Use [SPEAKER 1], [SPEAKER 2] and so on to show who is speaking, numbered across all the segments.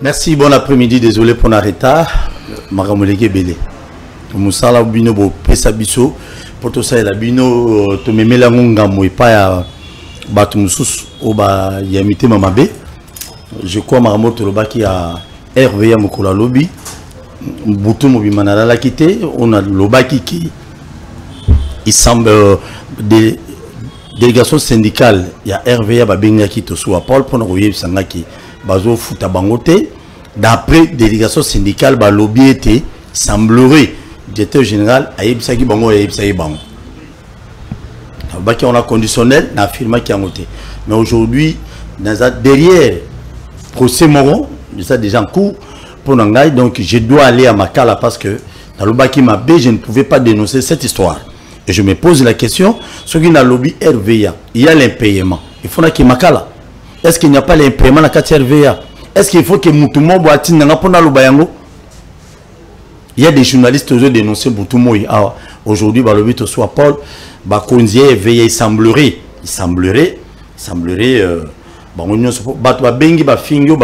[SPEAKER 1] Merci, bon après-midi, désolé pour le retard. Maramolege Belé. Moussala bino bo pesa biso pour tout ça la bino to memela ngonga mo pa ya batu mususu o ba yamité mamabe. Je crois Maramoto lobaki ya RVA mokola lobby. Butu mo bimana la kité, on a lobaki qui il semble des délégations syndicales, il y a RVA babenga qui to soit Paul pour nous sangaki bazo futa bangote. D'après délégation syndicale ba lobby était semblerait directeur général ayebisaki bango ayebisaki bango. Baki on a conditionnel na firma qui a monté. Mais aujourd'hui derrière procès moron, ça déjà en cours pour Nangai, donc je dois aller à Makala parce que dans le baki mabé je ne pouvais pas dénoncer cette histoire. Et je me pose la question, ce qui n'a lobby RVA, il y a l'impayement. Il faut qu'il Makala. Est-ce qu'il n'y a pas l'impayement dans la RVA? Est-ce qu'il faut que Moutoumou boati n'a pas na lobayango? Il y a des journalistes qui ont dénoncé Moutoumou. Aujourd'hui, le but soit Paul, Bakonzi RVA, il semblerait, bengi ba fingio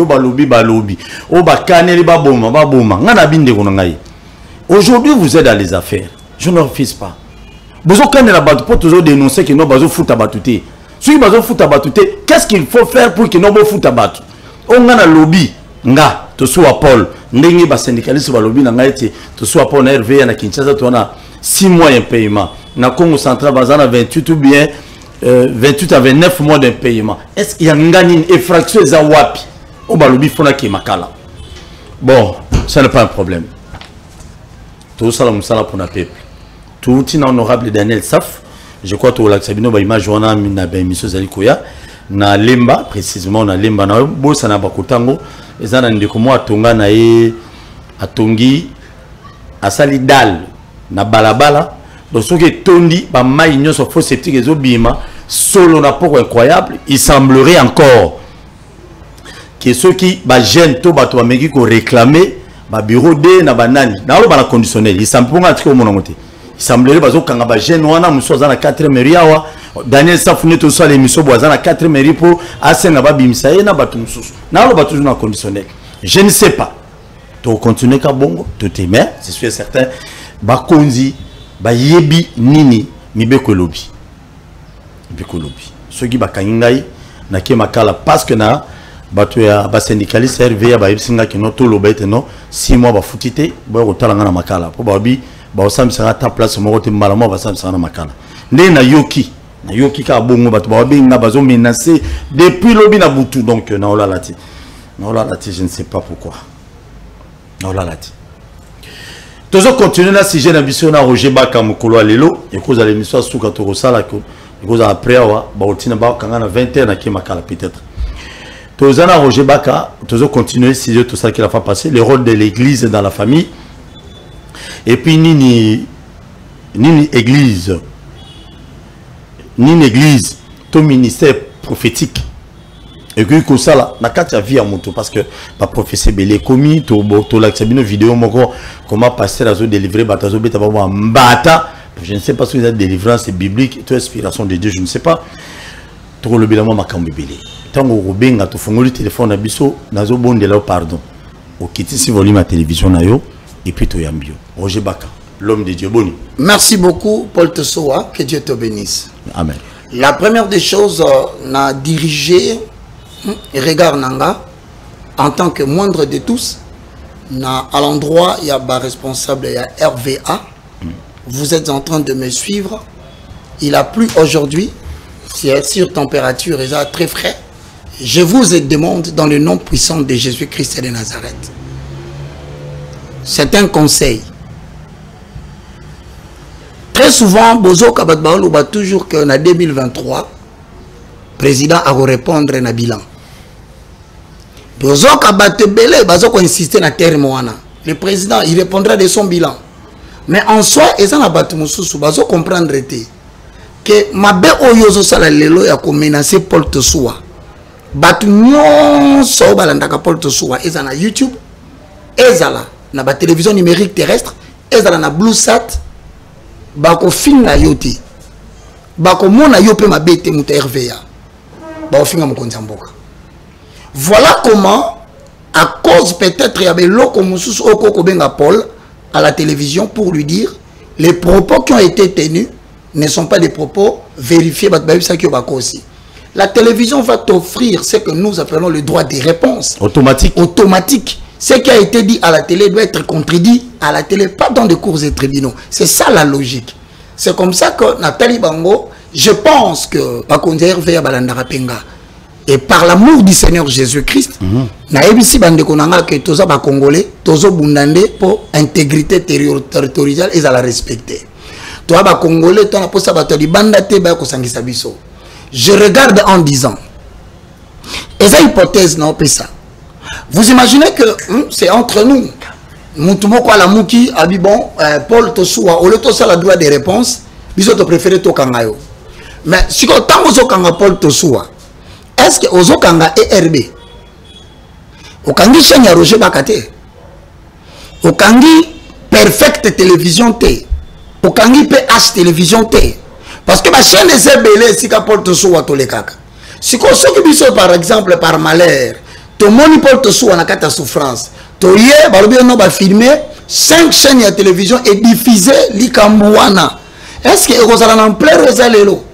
[SPEAKER 1] ba lobby o ba kaneli ba boma ngana binde ko ngai. Aujourd'hui vous êtes dans les affaires, je ne refuse pas. Besoin quand la batte pour toujours dénoncer que non bazo foot abatouté. Ceux bazo foot abatouté, qu'est-ce qu'il faut faire pour que non bo foot abattu? On ngana lobby nga to soit Paul ndenge ba syndicaliste ba lobby nga ete to soit Paul RVA na Kinshasa to na 6 mois de paiement na Congo central bazana 28 ou bien 28 à 29 mois de paiement. Est-ce qu'il y a une effraction de wapi? Au balobi fona ki makala. Bon, ça n'est pas un problème. Tout ça là pour la peuple. Tout honorable Daniel Saf, je crois que la Sabino ba image wana na ba émission Zalikoya na Lemba précisément na Lemba na bosa na bakotango ezana ndeko mo atonga na ye atongi asali dal na balabala. Donc ce qui est tondi, bah maïnyo sur faux sceptique et obima solo n'a pas incroyable. Il semblerait encore que ceux qui bah gênent tout bah toi meki qu'on réclamait bah bureau de na banani na lo bah conditionnel. Il semblerait que mon monté. Il semblerait bah quand bah gêne wana muso za na 4 mairie awa Daniel Safune to so les miso boza na 4 mairie pour asenga ba bimisa na batu mususu. Na lo bah toujours na conditionnel. Je ne sais pas. Tu continuer ka bongo, tout est mais c'est sûr certain bah konzi ba yebi nini mibeko lobby ceux qui bakangai na ke makala parce que na bato ya ba syndicaliste RVA ba yebsinga ki no to lobete no 6 mois ba futite ba rotalanga na makala po ba bi ba osamisa ta place mo rote malamo ba samisa na makala ne na yoki ka bongo bato ba binga bazo menacer depuis lobby na butu donc na olalati je ne sais pas pourquoi na olalati. Toujours continuer là si j'ai l'ambition à Roger Baka Mukolo Lelo et cause à l'émission Souka Torosala et cause après wa baotina ba kangana 20h na Kimakala peut-être. Toujours à Roger Baka, toujours continuer si j'ai tout ça qu'il a fait passer le rôle de l'église dans la famille et puis ni église tout ministère prophétique. Et que comme ça là, na kati ya vie à moto parce que ba professeur Belé commis to l'axabino vidéo moko comment passer la zone délivrer batazo beta ba mbata, je ne sais pas si c'est délivrance biblique, tout inspiration de Dieu, je ne sais pas. To le bilan makambe Belé. Tango robenga to fongoli téléphone na biso nazo bondela pardon. O kiti si volume à télévision na yo et puis to yambio. Roger Baka, l'homme de Dieu boni. Merci beaucoup Paul Tessoa, que Dieu te bénisse. Amen.
[SPEAKER 2] La première des choses n'a dirigé regard nanga en tant que moindre de tous à l'endroit il y a un responsable il y a RVA. Vous êtes en train de me suivre, il a plu aujourd'hui, c'est sur température et ça très frais. Je vous demande dans le nom puissant de Jésus-Christ de Nazareth, c'est un conseil. Très souvent Bozo Kabatbaolo bat toujours que en 2023 président a répondre na bilan. Bozo Kabatebele bazo ko insister na terme wana. Le président il répondra de son bilan. Mais en soi eza na batu mususu bazo comprendre que mabe oyozo sala lelo ya ko menacer Paul Tessoa. Batu nyonso balandaka Paul Tessoa eza na YouTube, ezala na ba télévision numérique terrestre, ezala na BlueSat, bako finga yote. Bako mona yo pe mabete muta RVA. Voilà comment à cause peut-être il y avait l'oko mususu oko benga Paul à la télévision pour lui dire les propos qui ont été tenus ne sont pas des propos vérifiés. La télévision va t'offrir ce que nous appelons le droit des réponses. Automatique. Ce qui a été dit à la télé doit être contredit à la télé, pas dans des cours et tribunaux. C'est ça la logique. C'est comme ça que Nathalie Bango, je pense que et par l'amour du Seigneur Jésus-Christ, naebisi bandeko nanga que toza ba congolais, tozo bundande pour intégrité territoriale et à la respecter. Toi ba congolais, toi na posa ba to di bandate ba ko sangisa biso. Je regarde en disant, et ça hypothèse non pesa. Vous imaginez que c'est entre nous. Moutumo kwa la muki abi bon Paul Tosoua au le tosa la droit des réponses, biso to préféré to kangayo. Mais si ko tango zo kanga Paul Tosoua, est-ce que Ozo Kanga ERB Okangi Chenya Roger Bakate Okangi Perfect Télévision T Okangi PH Télévision T parce que ma chaîne est belée si ka porte sous Watolekaka si ko soki biso par exemple par malheur to moni porte sous na kata souffrance to yé balobi no ba filmer 5 chaînes de télévision et diffuser likambouana est-ce que Rosala en plein Rosalelo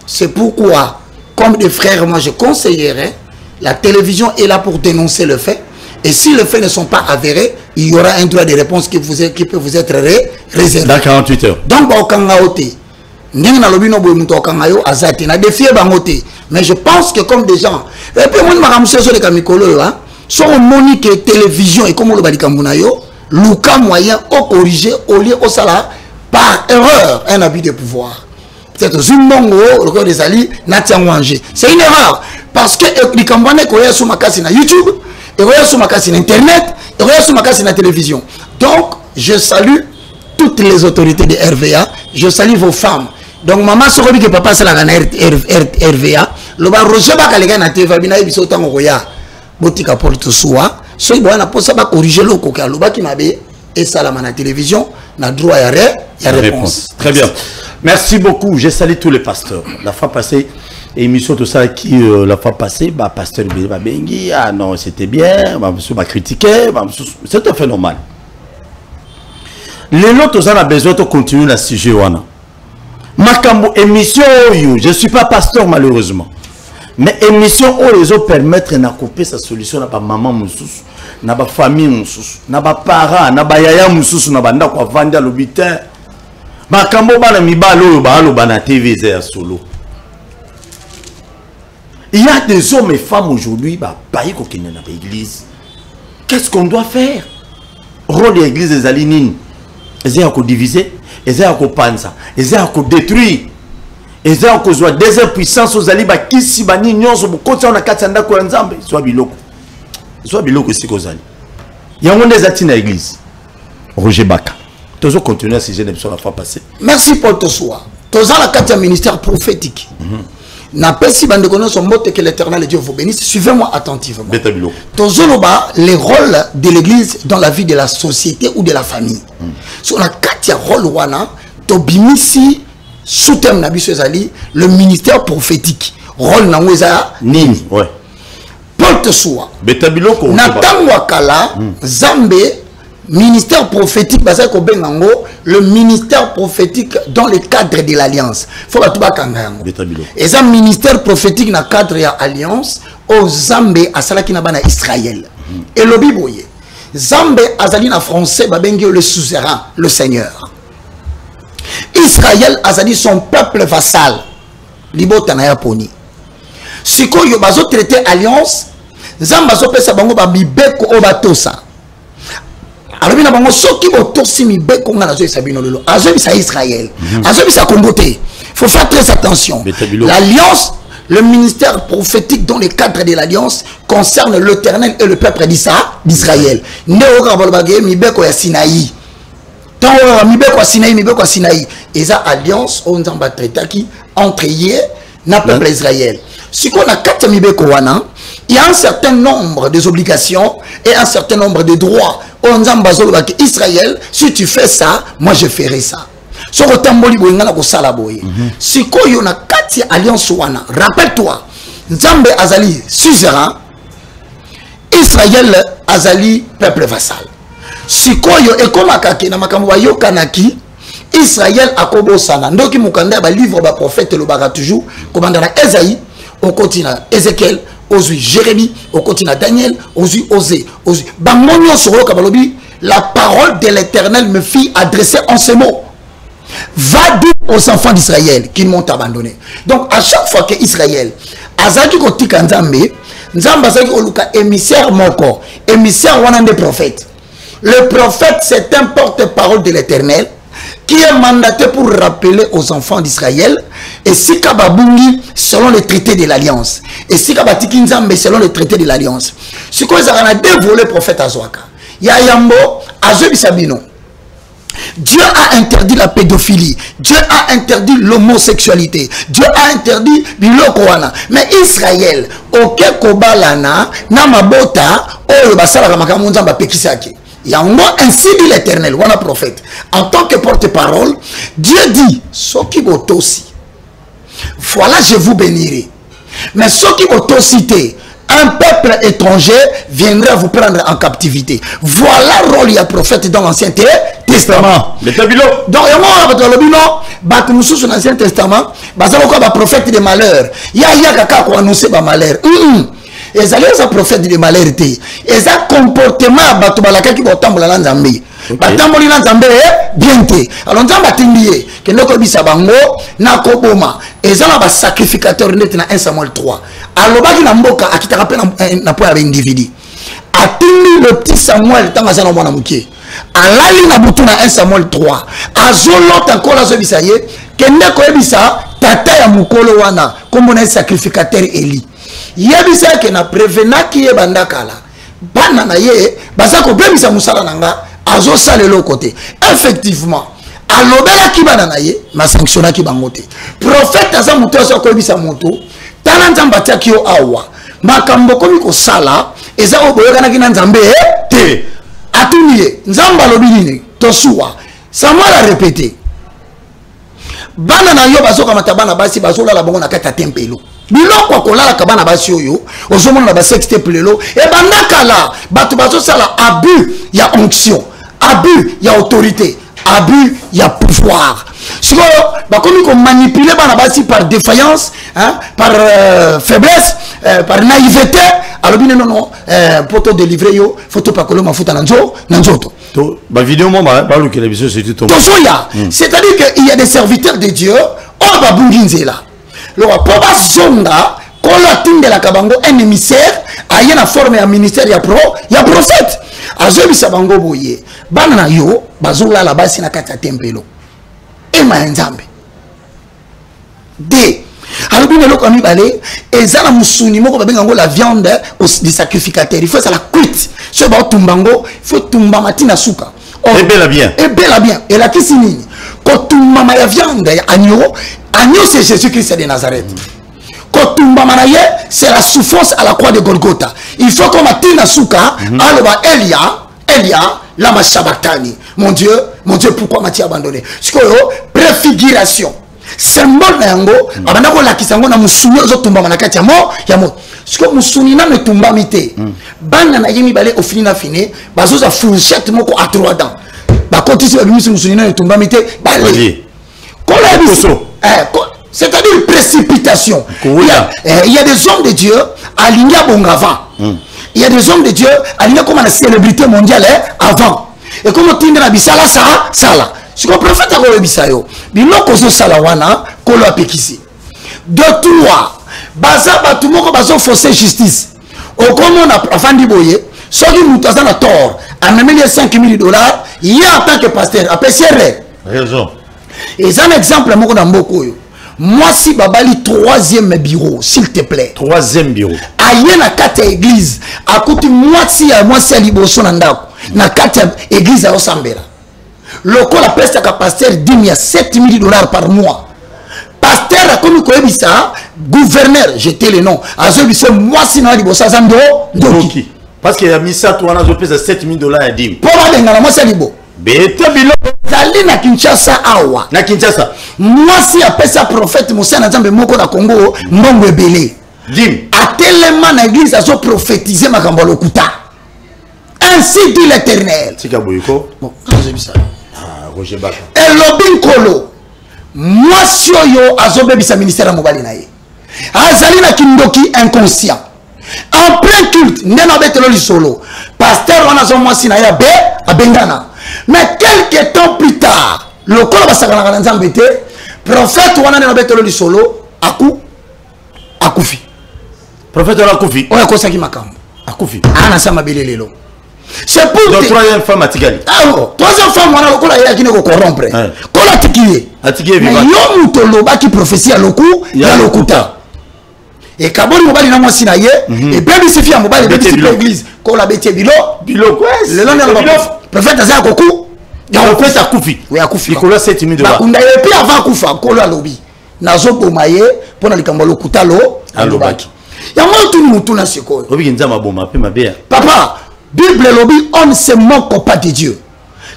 [SPEAKER 2] c'est pourquoi comme des frères, moi je conseillerais, la télévision est là pour dénoncer le fait. Et si les faits ne sont pas avérés, il y aura un droit de réponse qui peut vous être réservé. Dans 48 heures. Donc, mais je pense que comme des gens, et puis moi, je les camicolo, sont monique et télévision et comme le Luka moyen au corriger au lieu au salaire par erreur un abus de pouvoir. C'est une erreur parce que les campagnes sont sur YouTube, sur Internet, sur la télévision. Donc, je salue toutes les autorités de RVA, je salue vos femmes. Donc, maman, ce que papa, c'est la RVA. Le bar Roger Bakalega na TV, bina ibiso tango roya. Botika porte soa. So il doit pas ça corriger le coca. Le bas qui m'a et ça la la télévision, na droit à réponse.
[SPEAKER 1] Très bien. Merci beaucoup. J'ai salué tous les pasteurs. La fois passée, émission tout ça qui la fois passée, bah pasteur Bengi, ah non c'était bien, bah monsieur m'a critiqué, bah c'est tout à fait normal. Les autres on a besoin de continuer la sujet wana. Makambo émission je suis pas pasteur malheureusement. Mais émission où les autres permettent de couper sa solution na ba maman mususu, na ba famille mususu, na ba parents, na ba yaya mususu na ba ndako vanda lobitin. Makambo bana mibalo balo bana TV zéro solo. Il y a des hommes et femmes aujourd'hui bah paï ko kenya na l'église. Qu'est-ce qu'on doit faire? Rôle de l'église des alinines. Ils ont diviser, ils ont panza, ils ont détruire. Ils ont besoin des puissances aux alibas qui si bani nyonso bokoti on a katanda ko nzambe soit biloko. Soit biloko si kozali. Il y a des atina église. Roger Baka. Toujours continuer à sujet sur la fois passée. Merci Paul Tosoua. Toujours la carte ministère prophétique. N'a pas si bande connaît son mot que l'Éternel Dieu vous bénisse. Suivez-moi attentivement. Toujours les rôles de l'église dans la vie de la société ou de la famille. Sur la carte rôle wana tobimisi sous thème nabiso ezali le ministère prophétique. Rôle na weza nini. Ouais. Paul Tosoua. Betabiloko. Natangwa kala Zambé. Ministère prophétique, le ministère prophétique dans le cadre de l'alliance. Il faut que et ça, ministère prophétique dans le cadre de l'alliance, au Zambé, à Salaki Nabana Israël. Et le Biboye, Zambé, Azali en français, le suzerain, le Seigneur. Israël, Azali, son peuple vassal. Libo Tanaya Poni. Si ko yo bazo traité alliance, Zamba zo pesa bango ba bibeko obatosa. Alors il y a des gens qui ont Israël. Il faut faire très attention. L'alliance, le ministère prophétique dans le cadre de l'alliance concerne l'Éternel et le peuple d'Israël. Et ça, alliance, on a traité entre hier et le peuple d'Israël. Si on a 4 il y a un certain nombre d'obligations et un certain nombre de droits. Israël, si tu fais ça, moi je ferai ça. Si tu as 4 alliances, rappelle-toi, Nzambe Azali, suzerain,
[SPEAKER 2] Israël azali peuple vassal. Sikoyo ekomakake na makambo yokanaki Israël akobosana. Ndoki mukanda ba livre ba prophète le baka toujours komanda na Esaïe, au continent Ézéchiel, Ozui Jérémie, au continent Daniel, Ozui Osée, Ozui Bamonyo soro kabalobi, la parole de l'Éternel me fit adresser en ces mots. Va dire aux enfants d'Israël qu'ils m'ont abandonné. Donc à chaque fois que Israël azaki kotika nzambe, nzambe azaki oluka émissaire moko, émissaire wana des prophètes. Le prophète, c'est un porte-parole de l'Éternel qui est mandaté pour rappeler aux enfants d'Israël et si kababungi selon le traité de l'Alliance et si kabatiki nzambe selon le traité de l'Alliance. Ce qu'on a dévolé prophète Azwaka. Ya yambo azobisabino. Dieu a interdit la pédophilie. Dieu a interdit l'homosexualité. Dieu a interdit bilokoana. Mais Israël, ok kobalana na mabota oyo basala makambo nzamba pekisaki. Yango ainsi dit l'Éternel, wana prophète. En tant que porte-parole, Dieu dit, Soki botosi. Voilà, je vous bénirai. Mais Soki botosité, un peuple étranger viendra vous prendre en captivité. Voilà le rôle du prophète dans l'Ancien Testament.
[SPEAKER 1] Le tableau.
[SPEAKER 2] Donc, il y a un l'Ancien Testament, il y a un prophète de malheur. Il y a quelqu'un qui a annoncé le malheur. Et ça les prophètes de malheur et ça comportement batubalaka qui botambola na nzambe batamboli na nzambe bien te alors nzamba tindie que ndoko bisa bango na koboma et ça ba sacrificateur net na 1 Samuel 3 alobaki na mboka akitaka pe na po ya individu atindi le petit Samuel tanga sana mwana mukie alali na butu na 1 Samuel 3 azolota nkola zo bisa ye que ndeko ebisa tata ya mukolo wana kombo na sacrificateur Eli yebisa ke na prevenaki ye bandakala bana na ye bazako bebisa musala nanga azo salelo côté effectivement alobela ki bana na ye ma sanctionna ki bangote prophète aza muto aso ko bebisa moto tala nzamba tiaki yo awa makambo komi ko sala eza oboyokana ki na nzambe te atuniye nzamba lobini to suwa Samuel a répété bana na yo bazoka matabana basi bazola la bongo na kata tempelo biloko kolala kabana basi oyo ozomona na ba sexte plelo e bandakala batu bazosala abus ya onction abus ya autorité abus ya pouvoir siko bakomi ko manipuler bana basi par défaillance hein, par faiblesse par naïveté alors bien non poto délivrer yo photo pakolo mafuta na nzoto
[SPEAKER 1] ba vidéo mo ba lu que les bisous c'est tout
[SPEAKER 2] c'est-à-dire qu'il y a des serviteurs de Dieu on va bunginzela le roi zonga kola tinde la kabango un émissaire aye na forme ya ministère ya prophète azobisa bango boye bana na yo bazola la basi na kata tempelo e ma nzambe de alobine loko amibale ezala musuni moko babenga ngo la viande du sacrificateur il faut ça la cuite so ba tumbango il faut tumba matina suka
[SPEAKER 1] et bel bien
[SPEAKER 2] et la kisini ko tumba ma ya viande ya agneau c'est Jésus-Christ de Nazareth. Kotumba manaye c'est la souffrance à la croix de Golgotha. Il faut qu'on matina souka aloba Elia lama shabatani. Mon Dieu, pourquoi m'as-tu abandonné? Ce que préfiguration symbole na yango abanda ko lakisa ngo na musuni ozotumba manakati ya mo ce que musuni na metumba mite bana na yemi bale ofini na fine bazoza fourchette moko à 3 dents ba kotisi ba musuni na metumba mite bale c'est-à-dire précipitation. Il y a des hommes de Dieu alignés à Bongava. Il y a des hommes de Dieu alignés comme la célébrité mondiale avant. Et comme on dit dans la bisala, ça. Ce que le prophète a dit, biloko zo salawana kolo apekisi. De toi, baza batumoko bazo fausser justice. Au comme on a afandi boye, soki mutaza na tort, a même les $5,000, il y a en tant que pasteur, après c'est
[SPEAKER 1] raison.
[SPEAKER 2] Et c'est un exemple, moi si babali 3e bureau, s'il te plaît.
[SPEAKER 1] 3e bureau.
[SPEAKER 2] Aïe na kata église, à côté moi si à liboso nandako, na kata église à Osambela. Le col a presque à pasteur dit il y a $7,000 par mois. Pasteur a commis quoi ça? Gouverneur, j'étais le nom. Azobisse moi si na liboso Zambio, doki.
[SPEAKER 1] Parce qu'il a mis ça toi na zopé $7,000 à dim.
[SPEAKER 2] Pour moi moi libo.
[SPEAKER 1] Bete bilo
[SPEAKER 2] zali na Kinshasa awa.
[SPEAKER 1] Na Kinshasa.
[SPEAKER 2] Moi si appelle ça prophète Moussa na Nzambe moko na Congo mbongo ebele.
[SPEAKER 1] Dim.
[SPEAKER 2] atelema na église azo prophétiser makambo lokuta. Ainsi dit l'Éternel.
[SPEAKER 1] Tika boyiko.
[SPEAKER 2] Bon, j'ai vu ça.
[SPEAKER 1] Ah, Roger Baka.
[SPEAKER 2] Et lobin kolo. Moi si yo azo bebisa ministère ya mobali na ye. Azali na kindoki inconscient. En plein culte, nena betelo li solo. Pasteur wana zo mwasi na ya be abengana. Mais quelques temps plus tard, le kolo basakana na nzambe te, prophète wana nena betelo li solo akufi.
[SPEAKER 1] Prophète wana akufi.
[SPEAKER 2] Oya kosaki makambo.
[SPEAKER 1] Akufi.
[SPEAKER 2] Ana sama belelelo. C'est pour
[SPEAKER 1] donc troisième femme Atigali.
[SPEAKER 2] Ah oh, troisième femme wana lokola ya kine ko corrompre. Kola tikiye.
[SPEAKER 1] Atikiye vivant.
[SPEAKER 2] Yo mutoloba ki prophétie ya loku ya lokuta. Et kaboni mobali na mwasi na ye et baby sifi ya mobali beti l'église kola beti bilo
[SPEAKER 1] kwes
[SPEAKER 2] le lendemain le prophète azaya koku
[SPEAKER 1] ya prophète akufi
[SPEAKER 2] oui akufi
[SPEAKER 1] ikola 7 minutes
[SPEAKER 2] ba kunda et puis avant kufa kola lobi nazo bomaye pona likambo lokuta lo alobaki ya motu mutu na sikoyo
[SPEAKER 1] obi nzama boma pe mabea
[SPEAKER 2] papa Bible lobi on ne se moque pas de Dieu.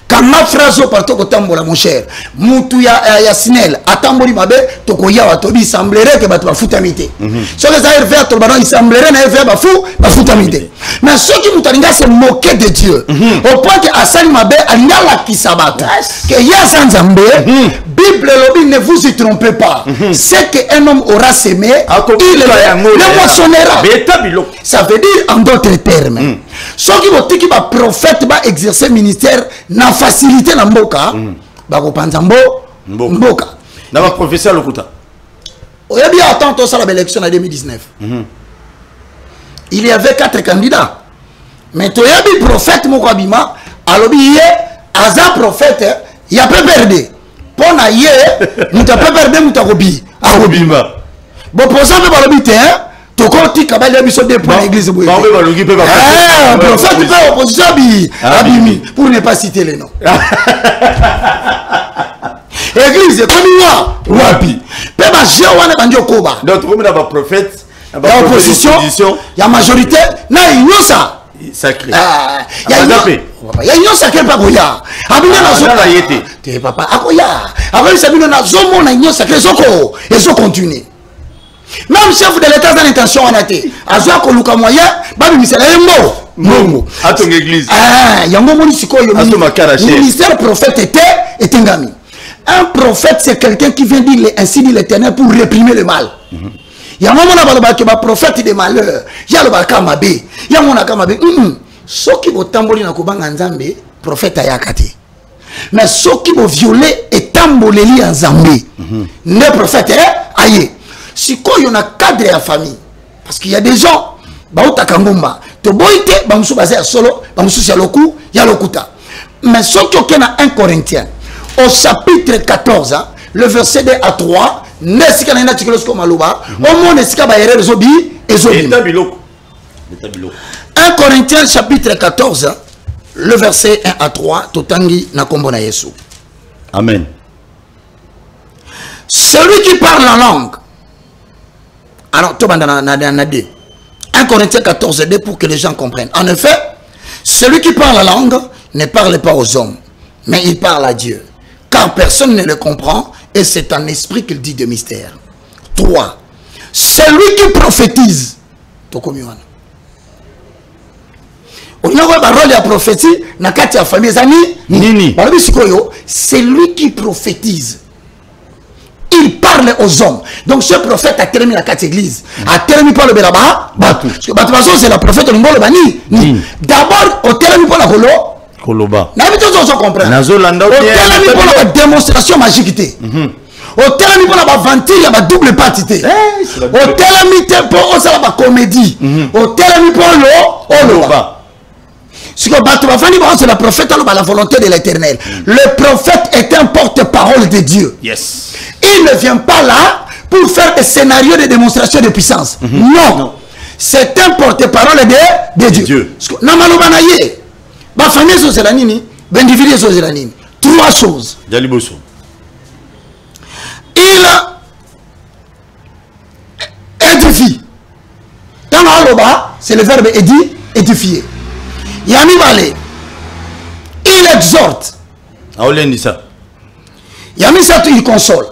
[SPEAKER 2] Quand ma phrase partout kotambola mon cher mutu ya sinel atamboli mabe tokoya watobi semblerait que batu bafutamite so que ça faire to bana il semblerait na faire bafutamite mais ceux qui mutalinga se moquer de Dieu au point que asali mabe alingala kisabata que ya sanzambe Bible lobi ne vous y trompez pas c'est que un homme aura semé il le moissonnera. Ça veut dire en d'autres termes ceux qui vont dire que prophète va exercer ministère na facilité na mboka bako panza mboka
[SPEAKER 1] na ba professeur lokuta
[SPEAKER 2] oya bien attends ça la élection en 2019 il y avait 4 candidats mais toya bi prophète moko abima alobi ye aza prophète ya pe perdre pona ye muta pe perdre muta kobi akobima bon pour ça be balobi te tokoti kabali biso des points l'église boye
[SPEAKER 1] ba ba longi pe ba
[SPEAKER 2] prophète pe opposition abimi pour ne pas citer les noms église comme moi wapi pe ba je wana banjo koba
[SPEAKER 1] donc comme na ba prophète
[SPEAKER 2] ba opposition ya majorité na inyosa
[SPEAKER 1] sacré
[SPEAKER 2] ya inyosa ke pa boya abina na zo
[SPEAKER 1] na yete
[SPEAKER 2] te papa akoya akoya sabino na zo mona inyosa ke soko ezo continuer. Même chef de l'état dans l'intention en été azwa ko luka moyen babi misala yembo
[SPEAKER 1] ato l'église
[SPEAKER 2] yango moni sikoyo ministère prophète était ngami. Un prophète c'est quelqu'un qui vient dire ainsi dit l'Éternel pour réprimer le mal. Yango mona baloba ke ba prophète de malheur ya lo ba kamabe ya mona kamabe soki botamboli na kobanga nzambe prophète ayakate mais soki bo violer et tamboleli nzambe ne prophète aye. Si il y a un cadre à famille, parce qu'il y a des gens, mais ce qui est en 1 Corinthiens, au chapitre 14, le verset 2 à 3, au moins 1 Corinthiens chapitre 14, le verset 1 à 3, Totangi Nakombona Yesu.
[SPEAKER 1] Amen.
[SPEAKER 2] Celui qui parle en langue. Alors, 1 Corinthiens 14, 2 pour que les gens comprennent. En effet, celui qui parle la langue ne parle pas aux hommes, mais il parle à Dieu. Car personne ne le comprend et c'est en esprit qu'il dit de mystère. 3. Celui qui prophétise. C'est lui qui prophétise. Il parle aux hommes. Donc ce prophète a terminé la 4 églises. A terminé par le Belaba. Parce que c'est la prophète au niveau de Bani. D'abord, au terminé par la Koloba. N'habitons comprendre. Au terminé par la démonstration magique. Au terminé par la ventile, il y a double partité. Au terminé par la comédie. Au terminé par le c'est la prophète, la volonté de l'Éternel. Le prophète est un porte-parole de Dieu.
[SPEAKER 1] Yes.
[SPEAKER 2] Il ne vient pas là pour faire des scénarios de démonstration de puissance. Non. C'est un porte-parole de Dieu. Trois choses. Il édifie. Dans l'Aloba, c'est le verbe édifier. Yamibale, il exhorte. Yamisatu, il console.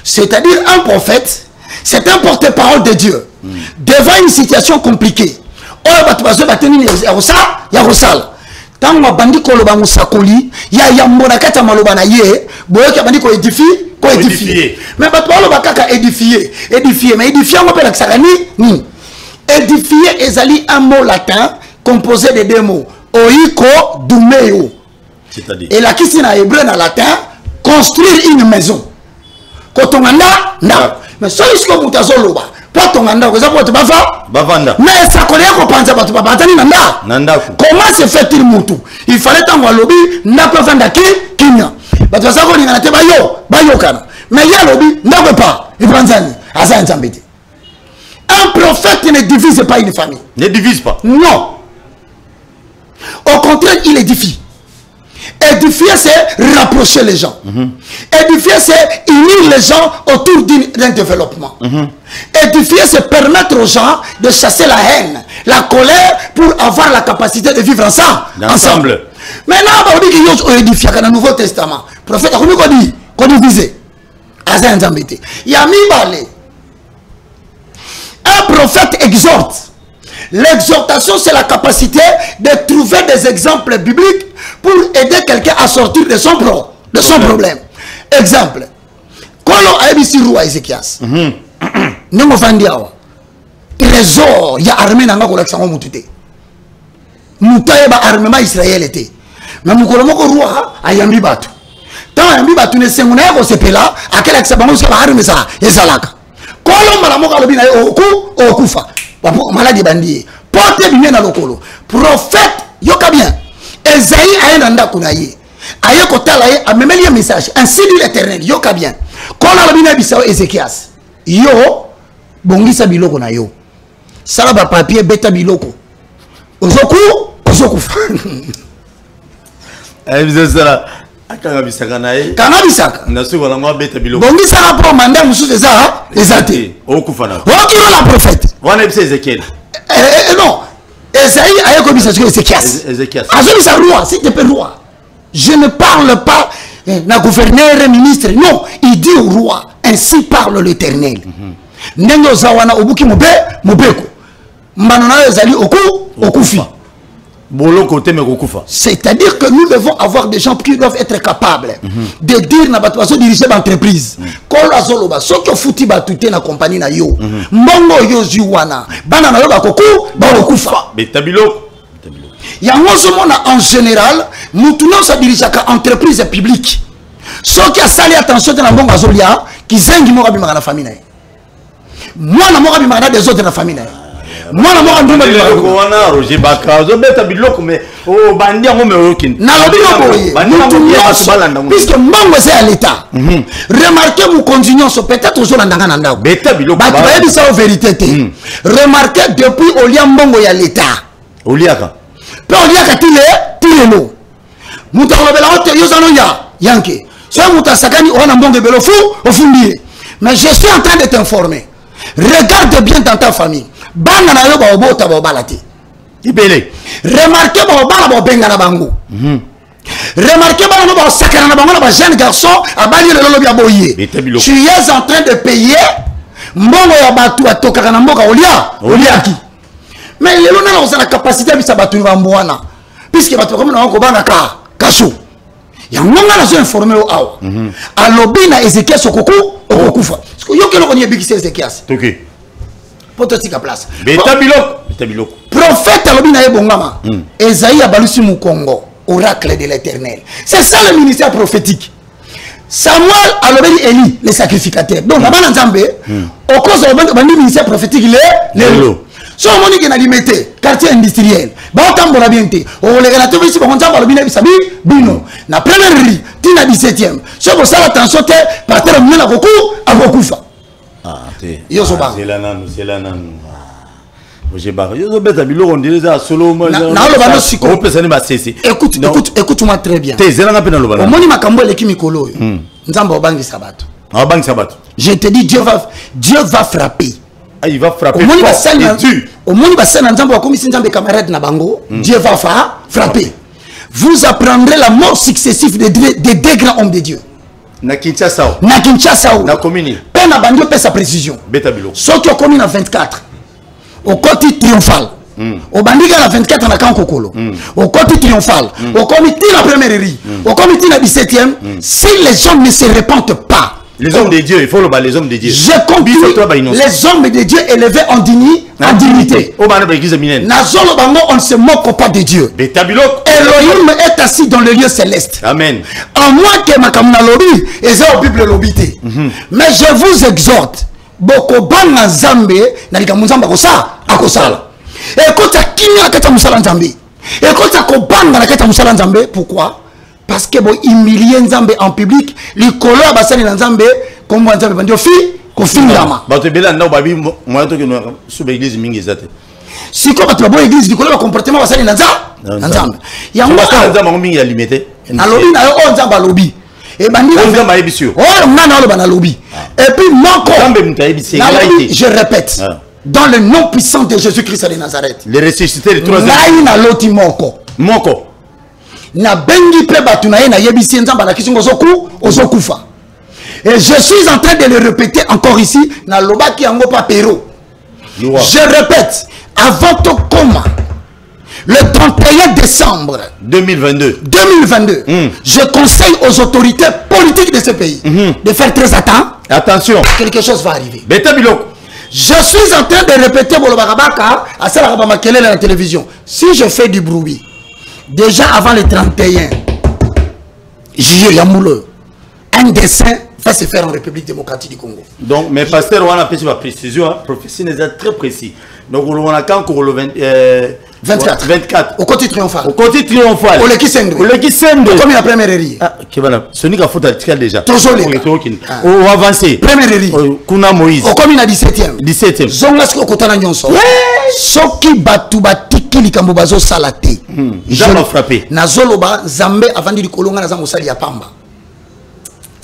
[SPEAKER 2] C'est-à-dire un prophète C'est un porte-parole de Dieu. Devant une situation compliquée. Oh, bah tu vas se battre, Yarosal. Tant que bandi koloba musakoli, ya yambona kata maloba na ye, boye ka bandi ko édifier. Mais bah tu vas le bakaka édifier, mais édifier on peut l'accéder ni. Édifier ezali un mot latin composé de deux mots. Oiko dumeo. C'est-à-dire. Et la question en hébreu en latin, construire une maison. Quand on a mais ça est-ce que vous avez loba. Pas ton anda, vous avez bavanda. Mais ça connaît qu'on pense à tu vas nanda. Comment se fait-il mutu? Il fallait t'envoyer lobby, n'a pas vendre qui kinya. Bah tu sais qu'on y en a te bayo kana. Mais il y a lobby, n'a pas. Il prend ça ni. Asa nsambete. Un prophète ne divise pas une famille.
[SPEAKER 1] Ne divise pas.
[SPEAKER 2] Non. Au contraire, il édifie. Édifier, c'est rapprocher les gens. Édifier, c'est unir les gens autour d'un développement. Édifier, c'est permettre aux gens de chasser la haine, la colère, pour avoir la capacité de vivre ensemble. Maintenant, on dit qu'il y a édifié dans le Nouveau Testament. Le prophète a dit qu'on divisait. Il y a mis balé. Un prophète exhorte. L'exhortation, c'est la capacité de trouver des exemples bibliques pour aider quelqu'un à sortir de son problème. Exemple. Quand on a ici roi Ézéchias, nous avons vendu trésor, il y a armée dans la collection mutute. Mutaye ba armement Israël était. Mais mon colombo roi a yambi batu. Tant yambi batu ne se mona ko sepela, akela exabamo sa armée ça, ezalaka. Kolomba la moka lobina okufa. Maladie bandie. Portez bien dans le colo. Prophète, yoka bien. Esaïe a un anda kunaye. Aye kotalaye a même un message. Ainsi dit l'Éternel, yoka bien. Quand on a bien bisao Ézéchias, yo bongisa biloko na yo. Sala ba papier beta biloko. Ozoku.
[SPEAKER 1] Bizesala. Akanga bisaka naye.
[SPEAKER 2] Kana bisaka.
[SPEAKER 1] Ndasuko na ngwa beta biloko.
[SPEAKER 2] Bongisa pour mandat mususu ezate.
[SPEAKER 1] Okufana.
[SPEAKER 2] Okiro la prophète.
[SPEAKER 1] Wana ebise Ézéchiel.
[SPEAKER 2] Non. Esaïe a eu bisaka Ézéchias. Azobi sa roi, s'il te plaît roi. Je ne parle pas d'un gouverneur, ministre. Non, il dit au roi, ainsi parle l'Éternel. Nengo zawana obuki mobeko. Manona ezali okufi. C'est-à-dire que nous devons avoir des gens qui doivent être capables de dire na bato baso diriger l'entreprise. Kolo azoloba soki futi batuté na compagnie na yo. Mbongo yo ziwana. Bana na yo bakokufa.
[SPEAKER 1] Betabiloko.
[SPEAKER 2] Yango somona en général, nous tournons sa dirigeaka entreprise publique. Soki asali attention na mbongo azolia, kizengi mo kabima na famille na. Moi na mo kabima na des autres na famille na. Moi na mo kabima
[SPEAKER 1] na Roger Baka, zo beta biloko mais oh bandi ngo me okin.
[SPEAKER 2] Na lobi puisque mbongo c'est à l'état. Remarquez vous continuons peut-être toujours ndanga na ndako.
[SPEAKER 1] Beta biloko.
[SPEAKER 2] Ba ba bisa la vérité te. Remarquez depuis olia mbongo ya l'état.
[SPEAKER 1] Oliaka.
[SPEAKER 2] Pe oliaka tilelo. Muta kolobela ote yo zano yanke. So muta sakani ona mbongo belo fu ofundi. Mais je suis en train de t'informer. Regarde bien dans ta famille. Banga na yo ba obota ba balati.
[SPEAKER 1] Ibele.
[SPEAKER 2] Remarquez ba bala ba benga na bango. Remarquez ba no ba sakana na bango na ba jeune garçon abali le lobi aboye. Tu es en train de payer mbongo ya batu atoka na mboka oliaki. Mais les gens ont la capacité de s'abattre dans le monde. Puisque les gens ont un cachot. Il y a un moment où ils sont informés. À l'obé, il y a Ézéchias au Koko. Parce que y a quelqu'un qui a dit Ézéchias.
[SPEAKER 1] Ok.
[SPEAKER 2] Pour te dire place.
[SPEAKER 1] Betabiloko.
[SPEAKER 2] Prophète à l'obé, il y a un bongama. Esaïe a balussi mon Congo. Oracle de l'Éternel. C'est ça le ministère prophétique. Samuel a l'obé Élie, le sacrificateur. Donc, là-bas, dans Zambé, au cause du ministère prophétique, il est l'eau. Si on a limité quartier industriel, on a bien été. On a ici, on a bien bino. La première rue, tina 17e. Si on a attention, partir de la Goku à Gokufa.
[SPEAKER 1] Ah, c'est la nan, c'est la nan.
[SPEAKER 2] Écoute-moi très bien. Je te dis, Dieu va frapper.
[SPEAKER 1] Ah, il va frapper.
[SPEAKER 2] Au monde Dieu va frapper. Vous apprendrez la mort successive des deux grands hommes de Dieu.
[SPEAKER 1] Na Kinshasa.
[SPEAKER 2] Na Kinshasa.
[SPEAKER 1] Na commune.
[SPEAKER 2] Pe peine à bandio sa précision. Ce qui a commis en 24, au côté triomphal. Au bandit à 24 en a Kokolo. Au côté triomphal. Au comité la première rie. Au comité la 17e. Si les gens ne se répandent pas.
[SPEAKER 1] Les hommes de Dieu, il faut les hommes de Dieu.
[SPEAKER 2] Je conclue les hommes de Dieu élevés en dignité. On ne se moque pas de Dieu. Elohim est assis dans le lieu céleste.
[SPEAKER 1] Amen.
[SPEAKER 2] En moins que ma kamuna lobby, et c'est au Bible lobité. Mais je vous exhorte, beaucoup banga Zambé, n'alika muzamba kosa, akosala. Et quand tu kimi na kata musala Nzambe. Et quand tu kobanga na kata musala Nzambe, pourquoi? Parce que bon humilier Nzambe en public, les couleurs basani na Nzambe, comme Nzambe bandio fi, ko fingama.
[SPEAKER 1] Ba to bela na babi moi to que no sous l'église mingi zate.
[SPEAKER 2] Si quoi tu vas église, les couleurs comportement basani na Nzambe. Ya
[SPEAKER 1] moi Nzambe mingi ya limité.
[SPEAKER 2] Na lobby na yo Nzambe lobby. Et bandi
[SPEAKER 1] Nzambe ebisio.
[SPEAKER 2] Oh na ba na lobby. Et puis moko Nzambe mutaibisi. Je répète. Dans le nom puissant de Jésus-Christ de Nazareth.
[SPEAKER 1] Le ressuscité de troisième.
[SPEAKER 2] Na loti moko.
[SPEAKER 1] Moko.
[SPEAKER 2] Na bengi pe batu na ye na yebisi Nzamba na kisingo ozokufa. Et je suis en train de le répéter encore ici na lobaki yango pa pero. Je répète, avant to koma le 31 décembre 2022, je conseille aux autorités politiques de ce pays de faire très attention. Quelque chose va arriver. Je suis en train de répéter Bolobarabaka à la télévision. Si je fais du bruit, déjà avant le 31 juillet, Yamoule, un dessin va se faire en République démocratique du Congo.
[SPEAKER 1] Donc, mes pasteurs, on a fait ma précision, prophétie n'est très précis. Donc, on a quand le 24. Au côté triomphal. Au côté triomphal.
[SPEAKER 2] Au Leki Sendo. Comme la première série.
[SPEAKER 1] Ah, qui va là. Ce n'est qu'à faute à déjà.
[SPEAKER 2] Toujours les.
[SPEAKER 1] On va avancer.
[SPEAKER 2] Première série.
[SPEAKER 1] Kuna Moïse.
[SPEAKER 2] Au comme la 17e.
[SPEAKER 1] 17e.
[SPEAKER 2] Zongas ko kotana nyonso. Soki batu batiki likambo bazo salate.
[SPEAKER 1] Je m'a frappé.
[SPEAKER 2] Na zoloba Zambe avant de kolonga na za mosali ya pamba.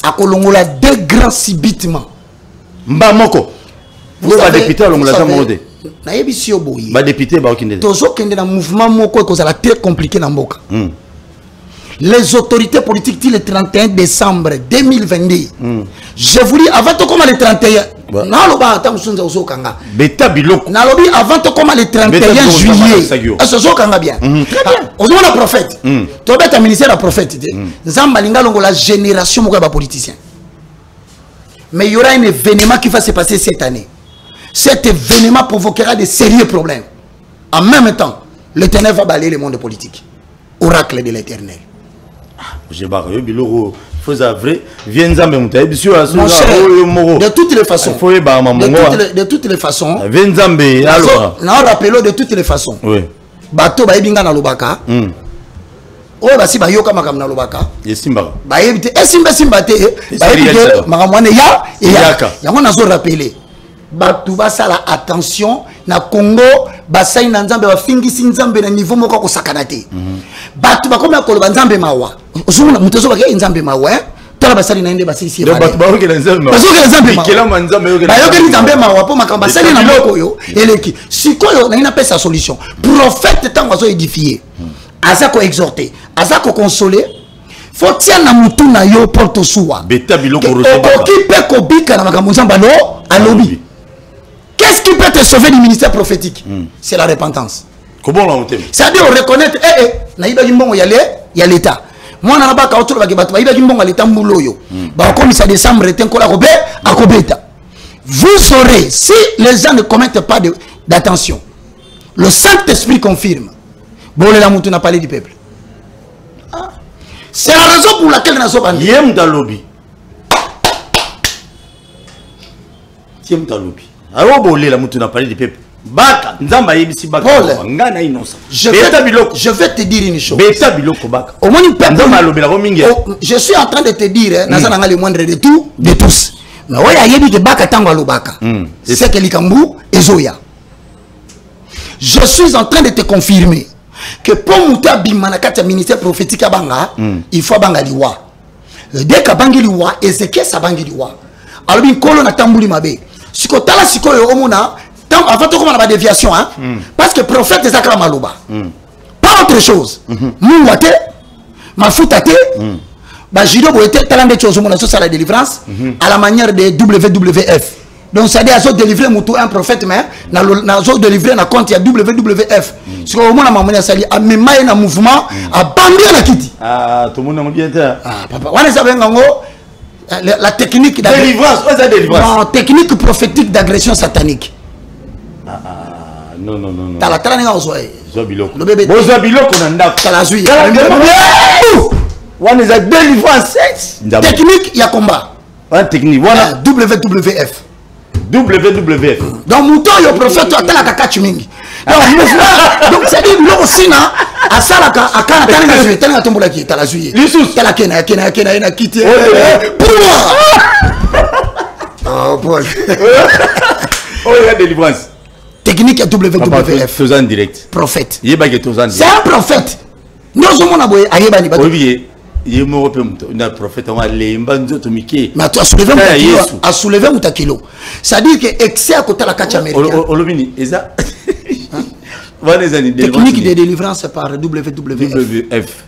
[SPEAKER 2] Akolongola deux grands subitement.
[SPEAKER 1] Mbamoko. Vous va député à l'ongola zamode.
[SPEAKER 2] Na yebisi yo boyi.
[SPEAKER 1] Ba député ba okinde.
[SPEAKER 2] Tozo kende na mouvement moko ko za très compliqué na mboka. Les autorités politiques le 31 décembre 2022. Je vous dis avant to comme le 31. Na loba atamusunza usokanga. Beta biloko. Na lobi avant to comme le 31 juillet. Asozo kanga bien. Très bien. Ozoma na prophète. To beta ministère la prophète. Nzamba linga longo la génération moko ba politicien. Mais il y aura un événement qui va se passer cette année. Cet événement provoquera de sérieux problèmes. En même temps, l'Éternel va balayer le monde politique. Oracle de l'Éternel.
[SPEAKER 1] Je barre biloko faisait vrai vient Nzambe mutaye biso
[SPEAKER 2] de toutes les façons. De toutes les façons.
[SPEAKER 1] Vient Nzambe alors.
[SPEAKER 2] Na rappelons de toutes les façons. Oui. Bato ba yebinga na lobaka. Oh basi ba yoka makam na lobaka.
[SPEAKER 1] Yesimba.
[SPEAKER 2] Ba yebite simba te. Ba yebite makamwane ya yango nazo rappeler. Bato basala attention na Congo basai na Nzambe ba fingisi Nzambe na niveau moko ko sakana te. Bato bakoma koloba Nzambe mawa. Ozuna mutezo ba Nzambe mawa. Tala basali na ende basisi si.
[SPEAKER 1] Bato ba okela Nzambe mawa. Bato okela Nzambe mawa. Kila Nzambe okela. Ba okela Nzambe mawa po makamba basali na moko yo eleki. Sikoyo na ina pesa solution. Prophète tango azo édifier. Azako exhorter, azako consoler. Faut tirer na mutu na yo porto suwa. Beta biloko roseba. Okoki pe ko bika na makambo Nzamba no alobi. Qu'est-ce qui peut te sauver du ministère prophétique? C'est la repentance. Comment on t'aime?
[SPEAKER 2] C'est-à-dire reconnaître, naïba gimbongo ya l'État. Moi, na ba ka otolo ba gebatu, naïba gimbongo l'État mbuloyo. Ba comme ça décembre ten ko la robé à kobeta. Vous saurez si les gens ne commettent pas d'attention. Le Saint-Esprit confirme. Bon, les gens n'a parlé du peuple. C'est la raison pour laquelle nous avons dit.
[SPEAKER 1] Yem dans lobby. Yem dans lobby. Alors, bolé la moutou n'a parlé du peuple. Baka, Nzamba yebisi baka. Ngana innocent.
[SPEAKER 2] Je vais te dire une chose.
[SPEAKER 1] Beta biloko baka.
[SPEAKER 2] Au moins une personne. Je suis en train de te dire, Nazana le moindre de tout, de tous. Mais ouais, il y a dit que baka tango alo baka. C'est que Likambu et Zoya. Je suis en train de te confirmer que pour Mouta Bimanakata ministère prophétique à Banga, il faut Banga liwa. Dès que Bangi liwa, Ezekiel sa Bangi liwa. Alors, il y a un tambouli mabe. Si tu as si avant de commencer la déviation, parce que le prophète est Zakra Malouba. Pas autre chose. Mouate, Mafoutate, judo boye talent de chose mon ça la délivrance à la manière de WWF. Donc ça dit à délivrer un prophète mais na zo délivrer na compte ya WWF. Parce que au moins na sali a même un mouvement a bambia na kiti.
[SPEAKER 1] Ah tout le monde bien
[SPEAKER 2] ah papa wana ça bengango la technique
[SPEAKER 1] délivrance,
[SPEAKER 2] non, technique prophétique d'agression satanique.
[SPEAKER 1] Non.
[SPEAKER 2] T'as la tala nga ozoe.
[SPEAKER 1] Zobiloko.
[SPEAKER 2] Le bébé.
[SPEAKER 1] Bozobiloko na ndako.
[SPEAKER 2] T'as la zui.
[SPEAKER 1] Wana za délivrance.
[SPEAKER 2] Technique ya combat.
[SPEAKER 1] Wana technique. Wana
[SPEAKER 2] WWF.
[SPEAKER 1] WWF.
[SPEAKER 2] Donc mouton yo prophète atala kakachi mingi. Donc c'est dit lo aussi na asala ka akana tala nga zui tala tombola ki t'as la zui. Tala kena na kiti. Oh boy.
[SPEAKER 1] Oh la délivrance.
[SPEAKER 2] Technique à WWF.
[SPEAKER 1] Faisant direct.
[SPEAKER 2] Prophète.
[SPEAKER 1] C'est
[SPEAKER 2] un prophète. Nous sommes en Ayébani.
[SPEAKER 1] Olivier, il est un prophète.
[SPEAKER 2] Mais tu as soulevé un kilo. Ça dit que excès à côté de la catch américaine.
[SPEAKER 1] Olomini,
[SPEAKER 2] technique de délivrance par WWF.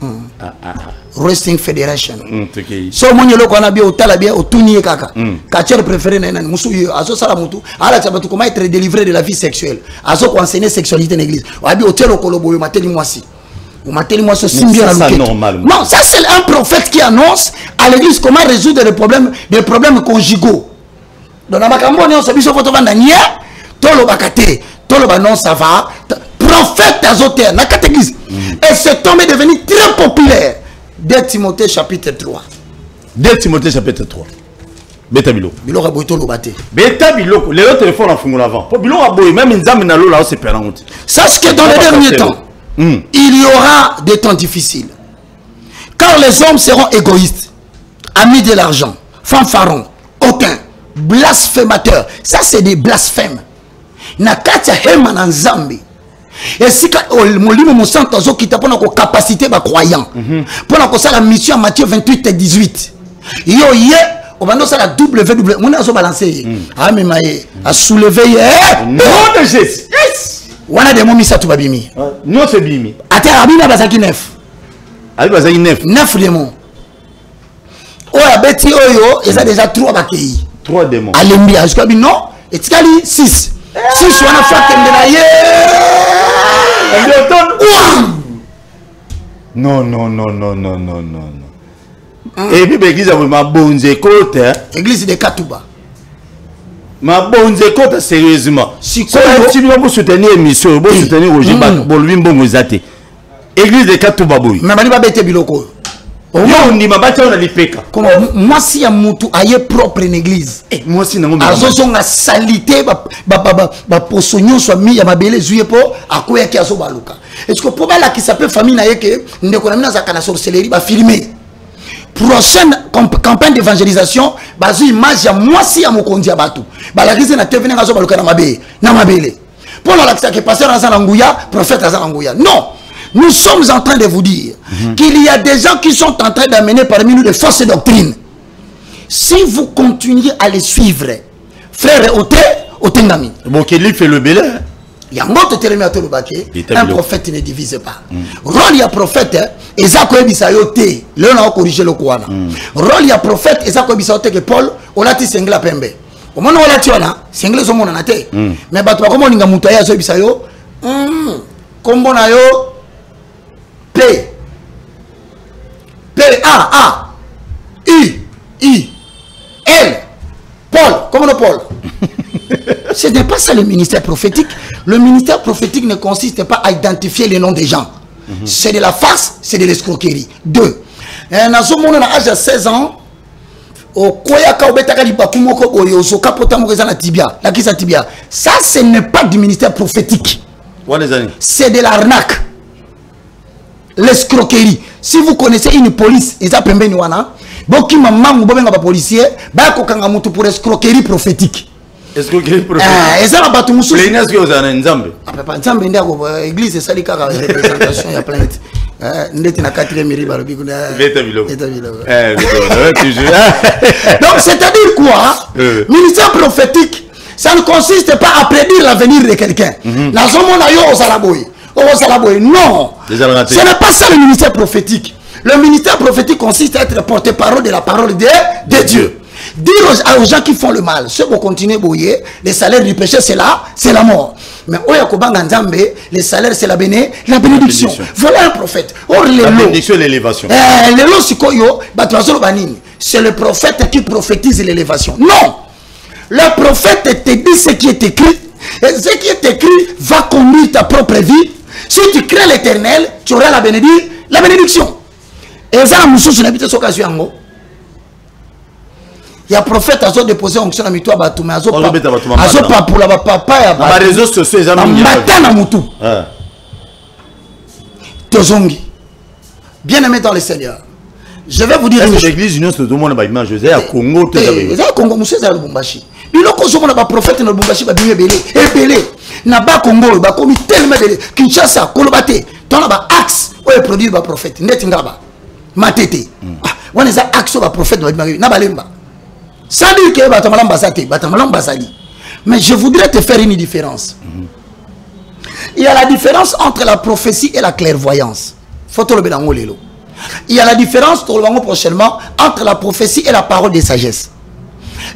[SPEAKER 2] Wrestling Federation. So mon yolo qu'on a bien au talabia au tournier kaka. Catcheur préféré na musu azo sala mutu. Ala tabatu comment être délivré de la vie sexuelle. Azo ko enseigner sexualité en église. Abi hôtel au kolobo yo mateli mwasi. Ou mateli mwasi simbia la loquette. Non, ça c'est un prophète qui annonce à l'église comment résoudre des problèmes conjugaux. Donc na makambo ne on se biso photo vanda nia tolo bakate. Tolo ba non ça va. Prophète azoter na catégorie. Et cet homme est devenu très populaire. 2 Timothée chapitre 3.
[SPEAKER 1] 2 Timothée chapitre 3. Beta bilo.
[SPEAKER 2] Bilo ka boito lo bate.
[SPEAKER 1] Beta bilo. Les autres téléphone en fongolo avant. Pour bilo ka boy même nzambe na lo là c'est perangote.
[SPEAKER 2] Sache que dans les derniers temps, il y aura des temps difficiles. Car les hommes seront égoïstes, amis de l'argent, fanfarons, hautains, blasphémateurs. Ça c'est des blasphèmes. Nakatia hema na nzambe. Et si molimo mosanto azo kita pona ko capacité ba croyant pona ko ça la mission en Matthieu 28 et 18 yo ye obando ça la WW mon azo balancer ah mais maé a soulever nom
[SPEAKER 1] de Jésus yes
[SPEAKER 2] wana de momi sa tu babimi
[SPEAKER 1] non c'est bimi
[SPEAKER 2] ate abina bazaki 9
[SPEAKER 1] abi bazaki 9
[SPEAKER 2] démons o abeti oyo eza déjà 3 bakei 3
[SPEAKER 1] démons
[SPEAKER 2] alembi asko bi non etikali 6 wana fa kende na ye
[SPEAKER 1] non. Et puis l'église a ma bonne côte.
[SPEAKER 2] Église de Katouba.
[SPEAKER 1] Ma bonne côte sérieusement. Si vous soutenir l'émission, vous soutenir Roger Bak, église de Katouba boy.
[SPEAKER 2] Mais bali ba bete biloko.
[SPEAKER 1] On dit ma bâtiment on a l'ipeka.
[SPEAKER 2] Comment moi si ya mutu aye propre en église.
[SPEAKER 1] Moi si nango.
[SPEAKER 2] Azozonga salité ba posonyo so mi ya mabele zuye po akoya ki azo baluka. Est-ce que pour la qui s'appelle famille na yeke ndeko na mina za kana sorcellerie ba filmer. Prochaine campagne d'évangélisation bazu image ya moi si ya mokonzi ya batu. Ba la kise na TV nga zo baluka na mabele. Pour la qui que pasteur Azan Nguya, prophète Azan Nguya. Non. Nous sommes en train de vous dire qu'il y a des gens qui sont en train d'amener parmi nous des fausses doctrines. Si vous continuez à les suivre, frère Otengami.
[SPEAKER 1] Bon, qu'il fait le belé.
[SPEAKER 2] Un prophète ne divise pas. Rôle y a prophète, Ezako Ebisayote, le n'a corrigé le Kouana. Rôle y a prophète, Ezako Ebisayote que Paul, on a dit Sengla Pembe. Au moment où on a dit, Sengla Somon en a été. Mais Batoua, comment on a moutaya sur Ebisayo? Comme on a yo. P A I L Paul, comment le Paul? Ce n'est pas ça le ministère prophétique. Le ministère prophétique ne consiste pas à identifier les noms des gens. C'est de la farce, c'est de l'escroquerie. 2. Un azomono à l'âge de 16 ans, au Koyaka Obetaka di Bakumoko Oyoso Kapotamo na Tibia, la Kisa Tibia. Ça, ce n'est pas du ministère prophétique. C'est de l'arnaque. L'escroquerie. Si vous connaissez une police, ils appellent Benouana, Boki maman ou bobenga ba policier, ba ko kanga mutu pour escroquerie prophétique.
[SPEAKER 1] Escroquerie prophétique.
[SPEAKER 2] Eza na batu musu.
[SPEAKER 1] Les nas que vous avez nzambe.
[SPEAKER 2] Papa nzambe ndia ko église sali kaka représentation ya planète. Ndeti na 4e riba robi kuna. Veta biloko.
[SPEAKER 1] Toujours.
[SPEAKER 2] Donc c'est-à-dire quoi? Ministère prophétique, ça ne consiste pas à prédire l'avenir de quelqu'un. Na zomo na yo osalaboy. Non, ce n'est pas ça le ministère prophétique. Le ministère prophétique consiste à être porte-parole de la parole de Dieu. Dire aux gens qui font le mal, ceux qui continuent à bouiller, les salaires du péché, c'est la mort. Mais les salaires, c'est la bénédiction. Voilà un prophète. Or,
[SPEAKER 1] la bénédiction et l'élévation.
[SPEAKER 2] C'est le prophète qui prophétise l'élévation. Non! Le prophète te dit ce qui est écrit. Et ce qui est écrit va conduire ta propre vie. Si tu crées l'éternel, tu auras la bénédiction. Et ça, il y a un prophète qui a déposé onction à Mitoua Batoumé. Il a pas pour la papa. Il a
[SPEAKER 1] réseaux sociaux. Il a
[SPEAKER 2] bien aimé dans le Seigneur. Je vais vous dire.
[SPEAKER 1] L'église Union, c'est tout le monde qui José à Congo.
[SPEAKER 2] Congo, monsieur Zara Lubumbashi. Il y a un prophète dans Lubumbashi qui a belé. Na ba Congo, ba komi tellement belé. Kinshasa, Kolobate. Dans la axe, où est produit le prophète. Net ngaba. Matete. On est à axe au prophète de na balemba. Ça dit que Batamalam Basate, Batamalam Basali. Mais je voudrais te faire une différence. Il y a la différence entre la prophétie et la clairvoyance. Il y a la différence prochainement entre la prophétie et la parole de sagesse.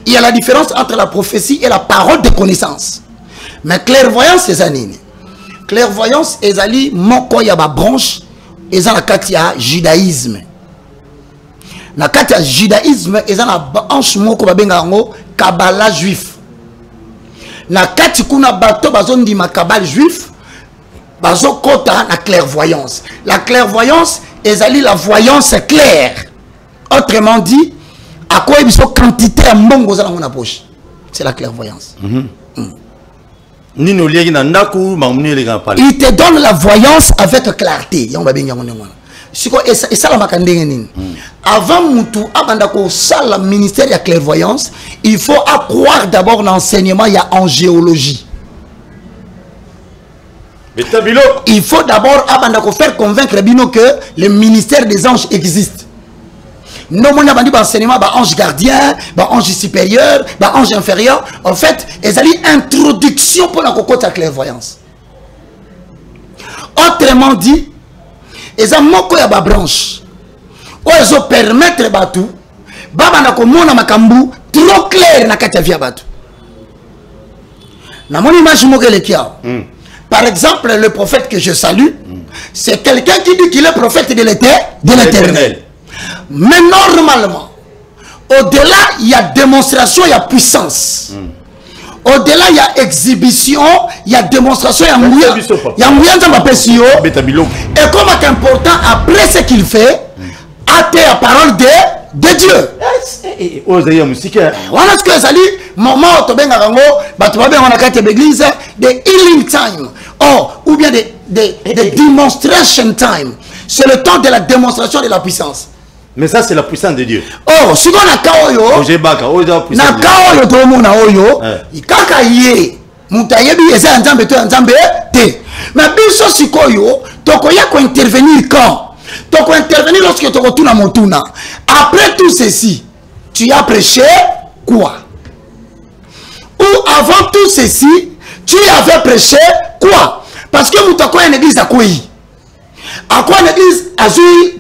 [SPEAKER 2] Il y a la différence entre la prophétie et la parole de connaissance. Mais clairvoyance, c'est ça. Clairvoyance, c'est ça. Moko yaba branche, et ça la judaïsme. Na kati ya judaïsme eza na branche moko babenga yango kabala juif. Na kati kuna bato bazondi ma kabala juif bazo kota na clairvoyance. La clairvoyance ezali la voyance claire. Autrement dit, à quoi il faut quantité à mbongo za na poche. C'est la clairvoyance.
[SPEAKER 3] Il
[SPEAKER 2] te donne la voyance avec clarté. Et ça la makandenge. Avant Moutou, avant ça le ministère de la clairvoyance, il faut croire d'abord l'enseignement il y a en géologie. Il faut d'abord faire convaincre Bino que le ministère des anges existe. Non, on a dit enseignement, ange gardien, ange supérieur, ange inférieur. En fait, ils ont une introduction pour la cocotte à clairvoyance. Autrement dit, ils ont moko ya ba branche. Ils ont permettre batu, baba ko mona makambu trop clair na kati ya via batu. Na mon image moko le kia. Par exemple, le prophète que je salue, c'est quelqu'un qui dit qu'il est prophète de l'Éternel. Mais normalement, au-delà, il y a démonstration, il y a puissance. Au-delà, il y a exhibition, il y a démonstration, il y a moyen de m'apprécier. Et comme c'est important, après ce qu'il fait, hâter la parole de Dieu.
[SPEAKER 3] On a
[SPEAKER 2] ce que ça dit, moment où tu as l'église, de healing time, ou bien de demonstration time. C'est le temps de la démonstration de la puissance.
[SPEAKER 3] Mais ça, c'est la puissance de Dieu.
[SPEAKER 2] Oh, si on a kaoyo, na kaoyo to mona oyo, ikaka ye, mutayebi eza nzambe to nzambe te. Mais biso sikoyo, tokoya ko intervenir quand? Toko intervenir lorsque toko tuna motuna. Après tout ceci, tu as prêché quoi? Ou avant tout ceci, tu avais prêché quoi? Parce que mutako une église à quoi? À quoi une église azui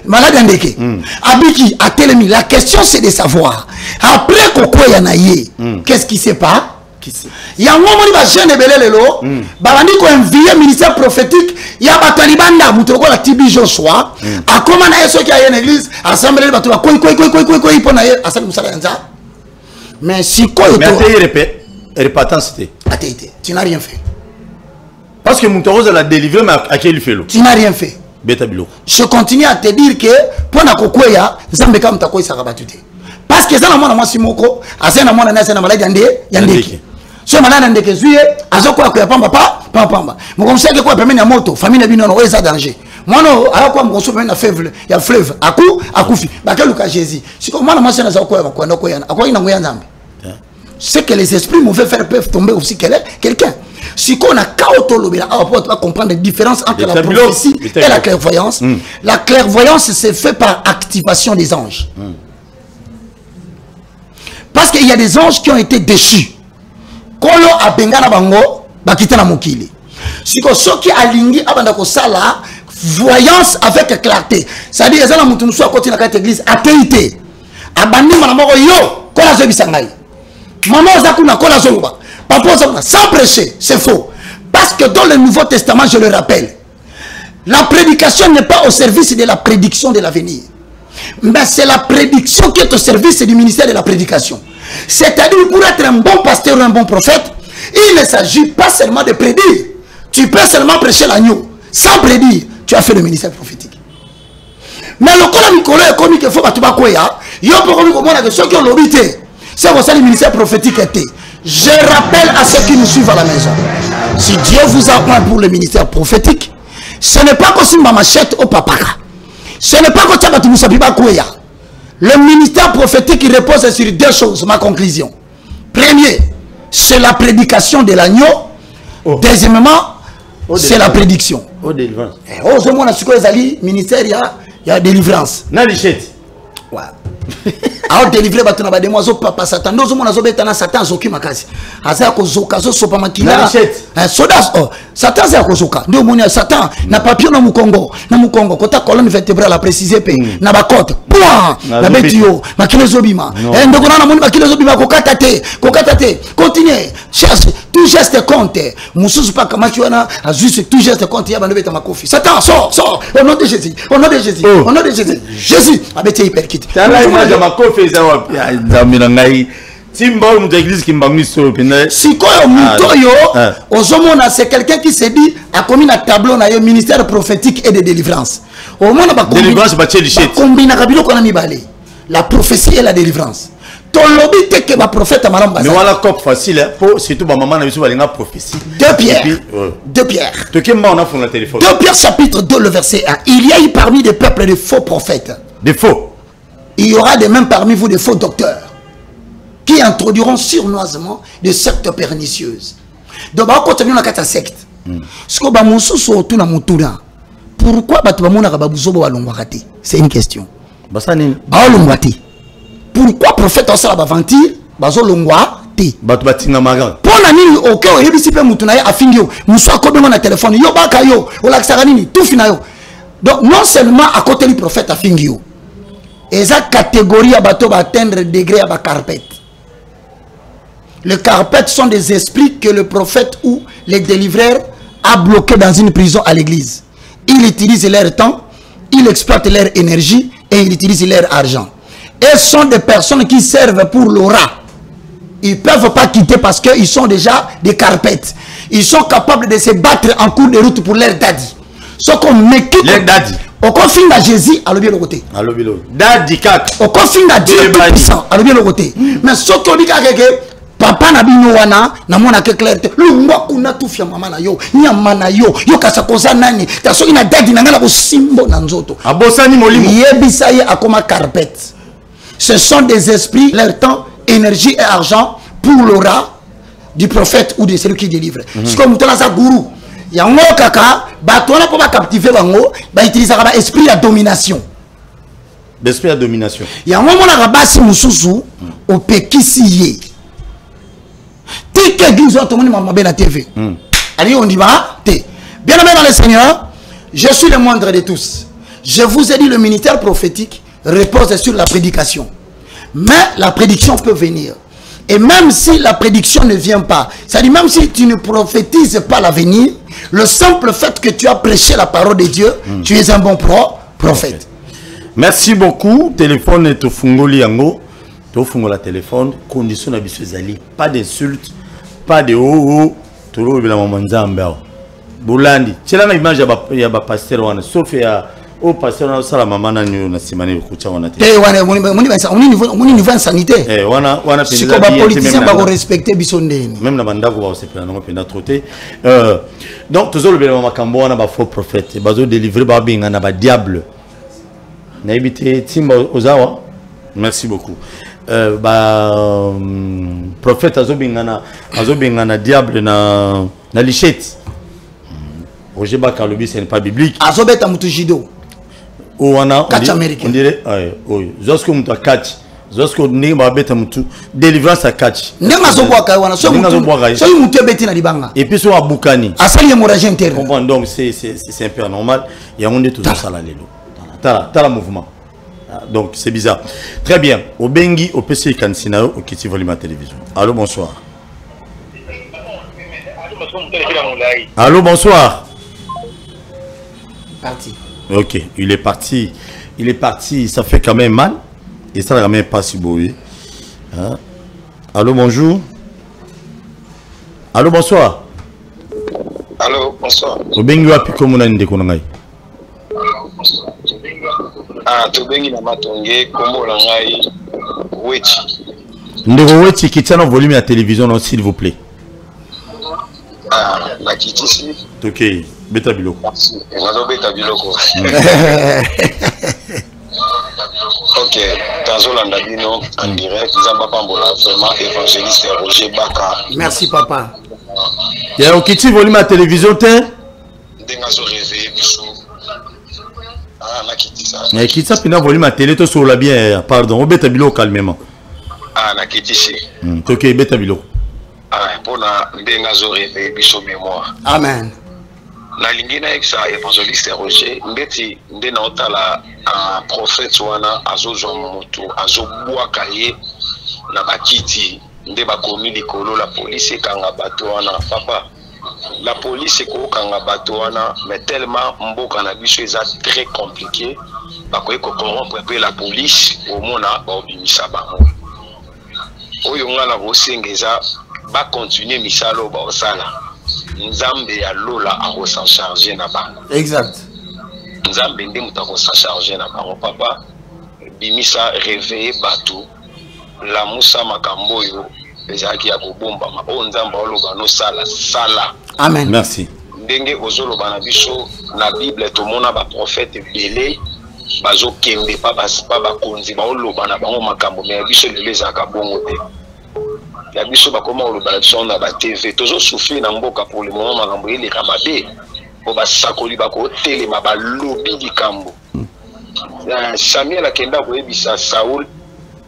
[SPEAKER 2] malade andeke abiki a telemi. La question c'est de savoir après kokwa yanaye qu'est-ce qui se passe. Il y a un moment où les jeunes belelelo babandi ko envier ministère prophétique ya batalibanda mutoko la tibi Joshua a comment na yeso qui a une église assemblée batu ko pona ye assemblée musala nza. Mais si ko
[SPEAKER 3] mais répétance
[SPEAKER 2] tu n'as rien fait
[SPEAKER 3] parce que mutoko la délivrer mais à quel fait
[SPEAKER 2] tu n'as rien fait. Je continue à te dire que pour na kokoya nzambe ka mutako isaka batute parce que ça na mwana mwasi moko asena mwana na asena maladi yandeke so maladi ndeke zuye azokola ko ya pamba pamba mukomseke ko pembeni ya moto famille bino no eza danger mwana alakwa mukoso pembeni na fleuve akufi bakaluka Jésus siko mwana mwasi na zakoya bakwenda ko yana akoyi na ngoya nzambe. C'est que les esprits mauvais peuvent tomber aussi quelqu'un. Si on a comprendre la différence entre la prophétie et la clairvoyance. La clairvoyance c'est fait par activation des anges. Parce qu'il y a des anges qui ont été déchus. Kolo a bengana bango bakita na mokili. Si ko soki alingi abanda ko sala voyance avec clarté. C'est-à-dire, ils ont la moutoumsou à côté de la église, athéité. Abandi manamoko yo, kola zo bisangai. Maman zakuna kola zo luba. Papa zakuna, sans prêcher, c'est faux. Parce que dans le Nouveau Testament, je le rappelle, la prédication n'est pas au service de la prédiction de l'avenir. Mais c'est la prédiction qui est au service du ministère de la prédication. C'est-à-dire, pour être un bon pasteur ou un bon prophète, il ne s'agit pas seulement de prédire. Tu peux seulement prêcher l'agneau. Sans prédire, tu as fait le ministère prophétique. Mais le col Nicolas est comme il faut que tu vas quoi. Il y a que ceux qui ont l'obité. C'est pour ça le ministère prophétique était. Je rappelle à ceux qui nous suivent à la maison. Si Dieu vous a appoint pour le ministère prophétique, ce n'est pas comme si ma machette au papaka. Ce n'est pas comme ça que tu ne sais pas quoi. Le ministère prophétique il repose sur deux choses, ma conclusion. Premier, c'est la prédication de l'agneau. Deuxièmement, c'est la prédiction.
[SPEAKER 1] Oh, délivrance.
[SPEAKER 2] Oh, je m'en suis dit, ministère, il y a délivrance.
[SPEAKER 1] Nalichette.
[SPEAKER 2] Ouais. Alors délivrer batuna ba demoiseau papa Satan nous on a zobeta Satan zoki makasi aza ko zoka zo sopa makila sodas oh Satan za ko zoka ndio moni Satan na papio na mukongo kota colonne vertébrale a préciser pe na ba côte point na betio makile zobima ndoko na moni makile zobima ko katate continue cherche tout geste compte mususu pa kama kiona a juste tout geste compte ya ba beta makofi Satan sort au nom de Jésus Jésus abeti hyperkit c'est quelqu'un qui s'est dit a commis un tableau dans le ministère prophétique et de délivrance. Au moins la prophétie et la délivrance. Ton lobby t'es que ma prophète a malamba.
[SPEAKER 1] Mais voilà cop facile pour surtout ma maman n'a vu la prophétie.
[SPEAKER 2] 2 Pierre.
[SPEAKER 1] De quel moment on a fait le téléphone?
[SPEAKER 2] 2 Pierre chapitre 2 le verset 1. Il y a eu parmi des peuples de faux prophètes.
[SPEAKER 1] Des faux.
[SPEAKER 2] Il y aura de même parmi vous des faux docteurs qui introduiront surnoisement des sectes pernicieuses. Donc, on continue dans la secte. C'est une question. Pourquoi prophète a aventir bazo longwa te pona nini oke oyebisi pe mutu na ye afingio musu akobenga na téléphone yo baka yo olakisaka nini tout fina yo. Donc non seulement à côté du prophète afingio et sa catégorie à bateau va atteindre degré à ba carpette. Les carpettes sont des esprits que le prophète ou les délivreurs a bloqués dans une prison à l'église. Ils utilisent leur temps, ils exploitent leur énergie et ils utilisent leur argent. Et sont des personnes qui servent pour l'aura. Ils ne peuvent pas quitter parce qu'ils sont déjà des carpettes. Ils sont capables de se battre en cours de route pour leur daddy. Ce qu'on me quitte.
[SPEAKER 1] Leur daddy.
[SPEAKER 2] Au confine à Jésus, à l'objet le côté.
[SPEAKER 1] Daddy kak.
[SPEAKER 2] Au confine à Dieu tout puissant, à l'objet le côté. Mais ce qu'on dit papa na bino wana na mona ke clair lu ngwa kuna tu fia mama na yo nyama na yo kasa koza nani ta so ina daddy na ngala ko simbo na nzoto
[SPEAKER 1] abosani molimo
[SPEAKER 2] yebisa ye akoma carpette. Ce sont des esprits, leur temps, énergie et argent pour l'aura du prophète ou de celui qui délivre. C'est comme tout ça gourou. Il y a un kaka, batona pour captiver bango, ba utiliser un esprit à domination.
[SPEAKER 1] L'esprit à domination.
[SPEAKER 2] Il y a un moment là basi mususu au pekisiye. Tique guizo to moni mama na TV. Allez on dit ba te. Bien aimé dans le Seigneur, je suis le moindre de tous. Je vous ai dit le ministère prophétique repose sur la prédication. Mais la prédiction peut venir. Et même si la prédiction ne vient pas, c'est-à-dire même si tu ne prophétises pas l'avenir, le simple fait que tu as prêché la parole de Dieu, tu es un bon prophète.
[SPEAKER 1] Merci beaucoup. Téléphone est au fungoli yango. Tu fungola téléphone. Condition d'habitude, pas d'insultes, pas de oh. Tu le vois la maman Zamba. Boulandi. C'est la même image il y a pasteur wana sauf au pasteur na sala mama na nyo na simane kucha wana te.
[SPEAKER 2] Wana moni niveau sanité.
[SPEAKER 1] Wana
[SPEAKER 2] si ko ba politicien ba ko respecter bisondeni.
[SPEAKER 1] Même na bandako ba sepela na penda troté. Donc toujours le bela makambo wana ba faux prophète bazo délivrer ba binga na ba diable. Na ibité timba ozawa. Merci beaucoup. Prophète azobinga na diable na lichette. Roger Bakalobi, ce n'est pas biblique.
[SPEAKER 2] Azobeta mutujido.
[SPEAKER 1] On
[SPEAKER 2] catch américain.
[SPEAKER 1] On dirait, oui. Lorsque on catch, Zosko ndenge babeta mutu délivrance à catch.
[SPEAKER 2] Nenga zo boaka wana so mutu. So mutu beti na libanga.
[SPEAKER 1] Et puis so abukani.
[SPEAKER 2] Asali hémorragie interne.
[SPEAKER 1] Comprends donc c'est un peu anormal. Il y a on est tout ça là lelo. Tala mouvement. Donc c'est bizarre. Très bien. Au Bengi au PC Kansina au Kiti Volume télévision. Allô bonsoir. Allô bonsoir.
[SPEAKER 2] Parti.
[SPEAKER 1] OK, il est parti. Il est parti, ça fait quand même mal. Et ça n'a quand même pas si beau. Hein? Allô, bonjour. Allô, bonsoir.
[SPEAKER 4] Allô, bonsoir.
[SPEAKER 1] Au bengi wapi komuna ndekonangai.
[SPEAKER 4] Ah, to bengi na matonge kombo la ngai Wechi.
[SPEAKER 1] Ndeko Wechi kitana volume à télévision non s'il vous plaît.
[SPEAKER 4] Ah, la kitisi.
[SPEAKER 1] OK, beta biloko.
[SPEAKER 4] Ngazo beta biloko. Ok, Tanzolanda Bino en direct, Zamba Pambola, vraiment évangéliste Roger Baka.
[SPEAKER 2] Merci papa.
[SPEAKER 1] Il y a un petit volume à télévision, t'es?
[SPEAKER 4] Dengazo réveillé, Bissou. Ah, na kiti ça.
[SPEAKER 1] Il y a qui ça, puis volume à télé, tu sur la bien, pardon, on beta biloko calmement.
[SPEAKER 4] Ah, na kiti si.
[SPEAKER 1] OK, beta biloko.
[SPEAKER 4] Ah, pour na Dengazo réveillé, Bissou mémoire.
[SPEAKER 2] Amen.
[SPEAKER 4] Na lingina exa évangéliste Roger, mbeti ndena otala un prophète wana azozwa moto azobwaka ye na bakiti nde bakomi likolo la police ekanga bato wana papa la police ekokanga bato wana mais tellement mboka na biso eza très compliqué bakoki kokorompre mpe la police omona baobimisa bango oyo nga na bosenga eza bakontinue misala oyo baosala nzambe ya lola akosan charge na bango
[SPEAKER 2] Exact.
[SPEAKER 4] nzambe nde mutu akosan charge na bango papa bimisa réveiller bato la musa makambo oyo ezalaki ya kobombama oyo nzambe oloba nosala sala.
[SPEAKER 2] Amen.
[SPEAKER 1] Merci.
[SPEAKER 4] Ndenge ozoloba na biso na bible tomona baprofete ebele bazokende pa bakonzi baoloba na bango makambo me ya biso lelo ezalaka bongo te ya biso bakoma oloba na biso na batv tozosufri na mboka pour le moment makambo eleka mabe po basakoli bakotelema balobi likambo. Samuel akenda koyebisa Saul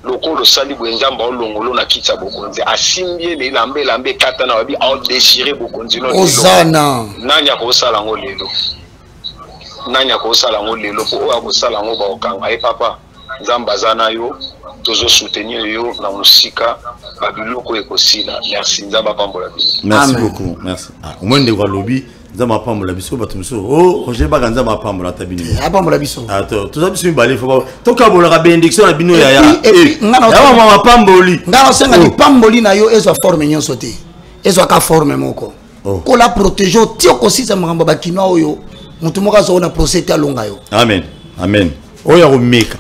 [SPEAKER 4] lokolo sali bwenjamba olongolo na kitsa bokonzi asimbie le lambe kata na wabi au déchirer bokonzi no
[SPEAKER 2] Ozana
[SPEAKER 4] nanya ko sala ngo lelo po o ko sala ngo ba okanga e papa nzamba zana yo tozo soutenir yo na musika babiloko ekosila. Merci nzamba pambola biso.
[SPEAKER 1] Merci beaucoup. Merci. Au moins de lobby nzamba pambola biso batumso oh Roger Baka nzamba pambola tabini
[SPEAKER 2] pambola biso
[SPEAKER 1] attends tout ça biso balé faut to kabola ka benediction na bino ya
[SPEAKER 2] et
[SPEAKER 1] ngana mama pamboli
[SPEAKER 2] ngana senga ni pamboli na yo ezo forme nyonso te ezo ka forme moko ko la protéger tio ko sisa makambo bakino oyo mutu moka zo na procès ta longa yo.
[SPEAKER 1] Amen. Amen. Oya ko meka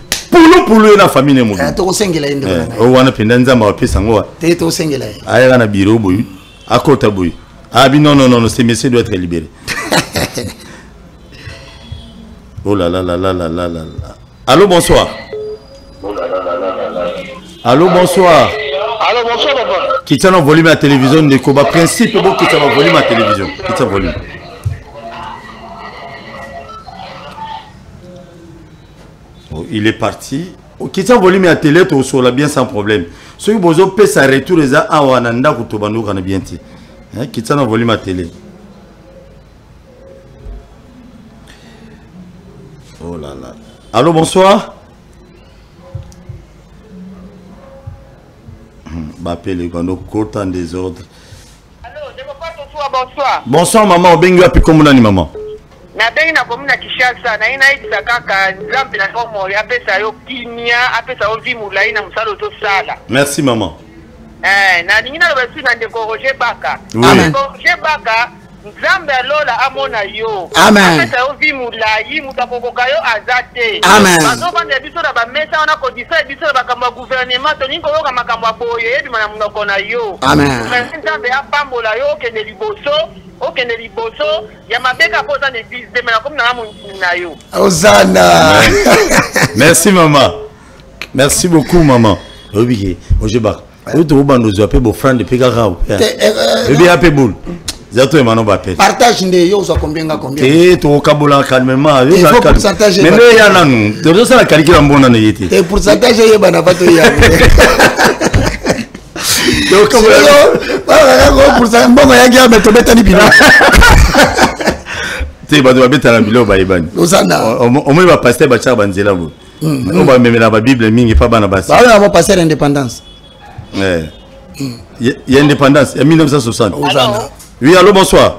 [SPEAKER 1] pulu na famille mo
[SPEAKER 2] to ko sengela inde
[SPEAKER 1] o wana pinda nzamba wa pesa ngo
[SPEAKER 2] te to sengela
[SPEAKER 1] aya na biro boyu akota boyu. Ah oui, non, ce monsieur doit être libéré. Oh là là là là là là là. Allô, bonsoir. Allô, bonsoir.
[SPEAKER 4] Allô, bonsoir, papa.
[SPEAKER 1] Qui tient en volume à la télévision de Koba. Principe, bon, qui tient en volume à la télévision. Qui tient en volume. Oh, il est parti. Oh, qui tient en volume à la télé, tu sur la bien sans problème. Ceux qui vous ont fait sa retour, les a en Wananda, ou Tobano, on a bien dit. Qui tient en volume à télé. Oh là là. Allô, bonsoir. Bappé les grands côtes en désordre.
[SPEAKER 5] Allô, je veux pas bonsoir.
[SPEAKER 1] Bonsoir maman, obengi wapi komuna ni maman.
[SPEAKER 5] Na bengi na komuna Kishasa na ina isa kaka nzambe na komo ya pesa yo kimia apesa yo vimula ina musalo to sala.
[SPEAKER 1] Merci maman.
[SPEAKER 5] Na ningina lo besu na ndeko Roger Baka.
[SPEAKER 2] Amen.
[SPEAKER 5] Roger Baka nzambe lola amona yo.
[SPEAKER 2] Amen.
[SPEAKER 5] Apesa yo vimula yi mutakokoka yo azate.
[SPEAKER 2] Amen.
[SPEAKER 5] Bazo bande biso na ba mesa wana ko disa biso na bakamba gouvernement to ningo yo ka makamba boye yebi mana munoko na yo.
[SPEAKER 2] Amen.
[SPEAKER 5] Nzambe apambola yo kende liboso. Okende liboso ya mabeka poza n'existe mais comme na na yo.
[SPEAKER 2] Ozana.
[SPEAKER 1] Merci maman. Merci beaucoup maman. Oui, Roger Baka. Oui, tu vas nous appeler beau frère de Pégara. Oui, appeler boule. Zato et Mano Bapet.
[SPEAKER 2] Partage de yo soit combien combien.
[SPEAKER 1] Et tu au Kabola calmement.
[SPEAKER 2] Il faut pourcentage.
[SPEAKER 1] Mais il y en a nous. De ça la calcul en bonne année.
[SPEAKER 2] Et pourcentage y bana pas to ya. Yo Kabola. Pourcentage bon ya gars mais to betani bina.
[SPEAKER 1] Tu vas betana bilo ba ibani.
[SPEAKER 2] Ozana.
[SPEAKER 1] Au moins va passer ba cha banzela bo. On va même la Bible mingi pas bana basi.
[SPEAKER 2] Bah on va passer l'indépendance.
[SPEAKER 1] Il y a indépendance en 1960.
[SPEAKER 2] Ozana.
[SPEAKER 1] Oui, allô, bonsoir.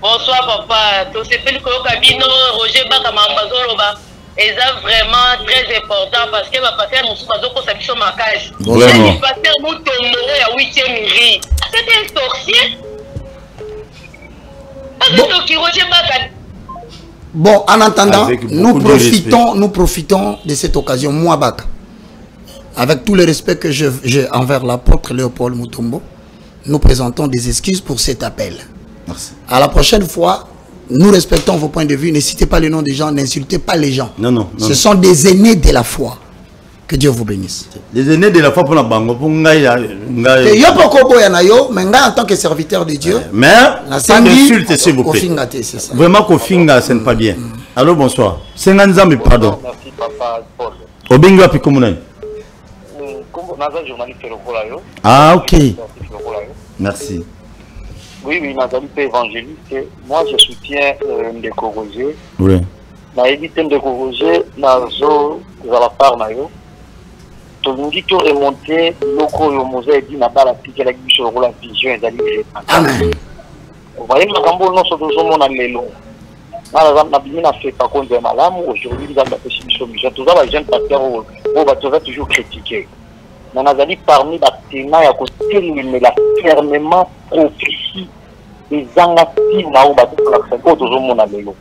[SPEAKER 6] Bonsoir, papa. Tout ce que Kabino, Roger Bakamambazoloba, est vraiment très important parce que ma pasteur nous sommes pas au sur ma cage.
[SPEAKER 1] Vraiment.
[SPEAKER 6] Le pasteur nous tomberait à 8e riz. C'est un sorcier.
[SPEAKER 2] Bon, en attendant, nous profitons de cette occasion, moi, Bak, avec tout le respect que j'ai envers l'apôtre Léopold Mutombo. Nous présentons des excuses pour cet appel.
[SPEAKER 1] Merci.
[SPEAKER 2] À la prochaine fois, nous respectons vos points de vue. Ne citez pas les noms des gens, n'insultez pas les gens.
[SPEAKER 1] Non.
[SPEAKER 2] Ce sont des aînés de la foi. Que Dieu vous bénisse.
[SPEAKER 1] Les aînés de la foi pour la banque. Pour mais
[SPEAKER 2] en tant que serviteur de Dieu,
[SPEAKER 1] mais pas d'insulte, s'il vous plaît. Vraiment, Kofinga, ce n'est pas bien. Allô, bonsoir. 50 ans, mais pardon.
[SPEAKER 7] Merci, papa Paul.
[SPEAKER 1] Obingo Pikomunan. Ah, ok. Merci.
[SPEAKER 7] Oui, Nathalie évangéliste. Moi, je soutiens Ndeko Roger.
[SPEAKER 1] Oui.
[SPEAKER 7] Na évité Ndeko Roger, nazo à la part nayo. Tolingi to remonter loko yo mosé dit na bala pique la biso la vision et d'aller.
[SPEAKER 2] Amen.
[SPEAKER 7] Vous voyez makambo non so tozo mona lelo. Na bimina fait pas contre malamu aujourd'hui dans la possibilité mission. Tous les jeunes pasteurs on va toujours critiquer. On a dit parmi les témoins à côté mais la fermement prophétie des angati na ou bateau la cinquante toujours mon amélo.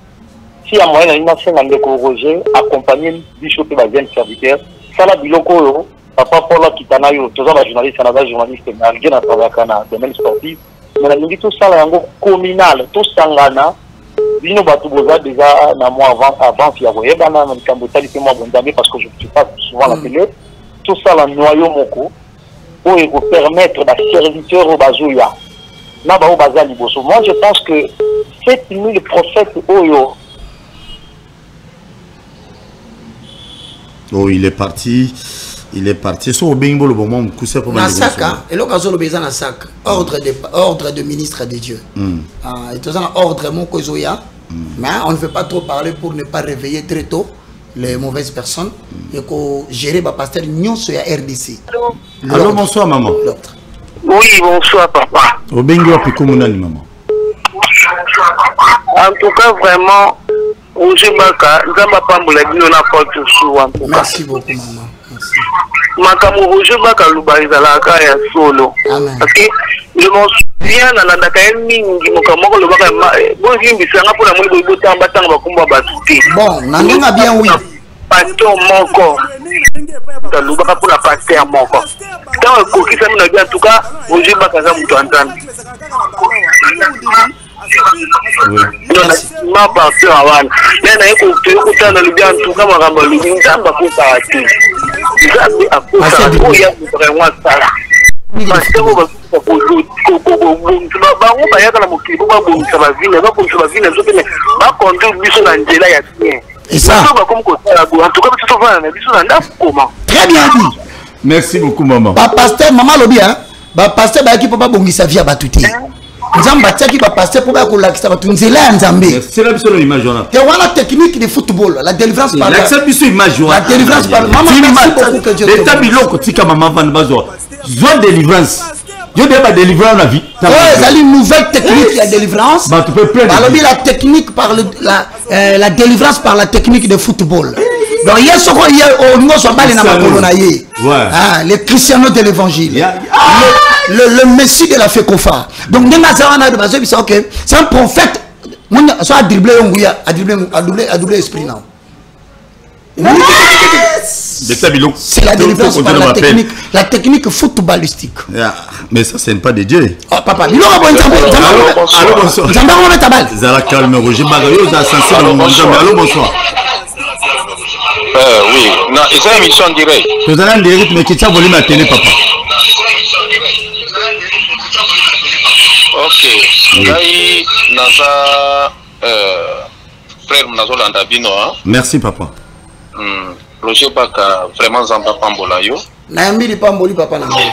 [SPEAKER 7] Si à moyen une nation en découragé accompagner bishop et les serviteurs ça la biloko papa Paul Kitana yo toujours la journaliste canada journaliste malgré na travail domaine sportif mais la dit tout ça là en communal tout sangana bino bateau boza déjà na mois avant qu'il y avait bana na kambotalité moi bon parce que je ne suis pas souvent la télé. Tout ça, le noyau moko, pour vous permettre de serviteur au Bazouya. Moi, je pense que 7000 prophètes Oyo.
[SPEAKER 1] Oh, il est parti. Il est parti. So, bingo le moment où c'est pour
[SPEAKER 2] moi. Nasaka, et l'occasion le besoin Nasaka, ordre de ministre de Dieu. Et tout ça, ordre mon kozoya. Mais on ne veut pas trop parler pour ne pas réveiller très tôt les mauvaises personnes et qu'on gère le pasteur Nyon sur la RDC.
[SPEAKER 1] Allô, bonsoir maman.
[SPEAKER 7] Oui, bonsoir papa.
[SPEAKER 1] Au bingo Pikomunani maman.
[SPEAKER 7] En tout cas, vraiment, Roger Baka,
[SPEAKER 2] merci beaucoup maman. Merci.
[SPEAKER 7] Makamu Roger Baka Lubarizalaka ya solo. Parce que je m'en souviens dans la Dakar mingi mokamoko le baka bon vimbi sanga pour la moni bobo tamba tanga bakumba batuti.
[SPEAKER 2] Bon, nangonga bien oui.
[SPEAKER 7] Pasteur moko. Dans le baka pour la pasteur moko. Dans ko ki sami na bien en tout cas Roger Baka za mutu antandi. Non, ma pasteur awana. Nena eko kutana le bien en tout cas makamba luminda bakusa ati.
[SPEAKER 2] Et ça, très bien dit.
[SPEAKER 1] Merci beaucoup maman.
[SPEAKER 2] Pasteur maman lobi hein. Pasteur ba ki papa bongisa via batuti. Nzamba taki ba pasteur pour ba ko lakisa batu nzela nzambe.
[SPEAKER 1] C'est la biso image là.
[SPEAKER 2] Te wana technique de football, la délivrance par
[SPEAKER 1] la biso image là.
[SPEAKER 2] La délivrance par maman merci beaucoup que Dieu te
[SPEAKER 1] l'état biloko tika maman van bazo. Zone délivrance. Dieu doit délivrer la vie.
[SPEAKER 2] Ouais, c'est une nouvelle technique la délivrance.
[SPEAKER 1] Bah tu peux plein.
[SPEAKER 2] Alors la technique par la délivrance par la technique de football. Donc hier ce qu'on hier au niveau soit balé na makolo na ye. Ouais. Ah, les Cristiano de l'évangile. Le Messie de la Fekofa. Donc dans la zone de bazo c'est OK. C'est un prophète. Mon soit dribbler onguya, a doubler esprit là.
[SPEAKER 1] C'est
[SPEAKER 2] la délivrance par la technique footballistique.
[SPEAKER 1] Yeah. Mais ça, ce n'est pas de Dieu.
[SPEAKER 2] Oh, papa, il aura
[SPEAKER 1] allô, bonsoir.
[SPEAKER 2] Zala
[SPEAKER 1] calme, Roger Bagayo, allô, bonsoir.
[SPEAKER 4] Oui, non, c'est une émission directe.
[SPEAKER 1] Vous allez en direct, mais qui t'a volé ma télé, papa.
[SPEAKER 4] Ok. Ngai naza frère nazo landa bino.
[SPEAKER 1] Merci papa.
[SPEAKER 4] Roger Baka vraiment zamba pambola yo.
[SPEAKER 2] Na yambili pamboli papa na ngai.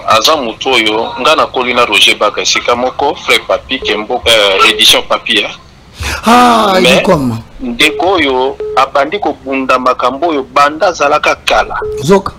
[SPEAKER 4] Aza mutu oyo nga na kolina Roger Baka sika moko frère papi kembo édition papier.
[SPEAKER 2] Ah, il comme
[SPEAKER 4] ndeko oyo abandi ko bunda makambo oyo banda zalaka kala.
[SPEAKER 2] Zoka.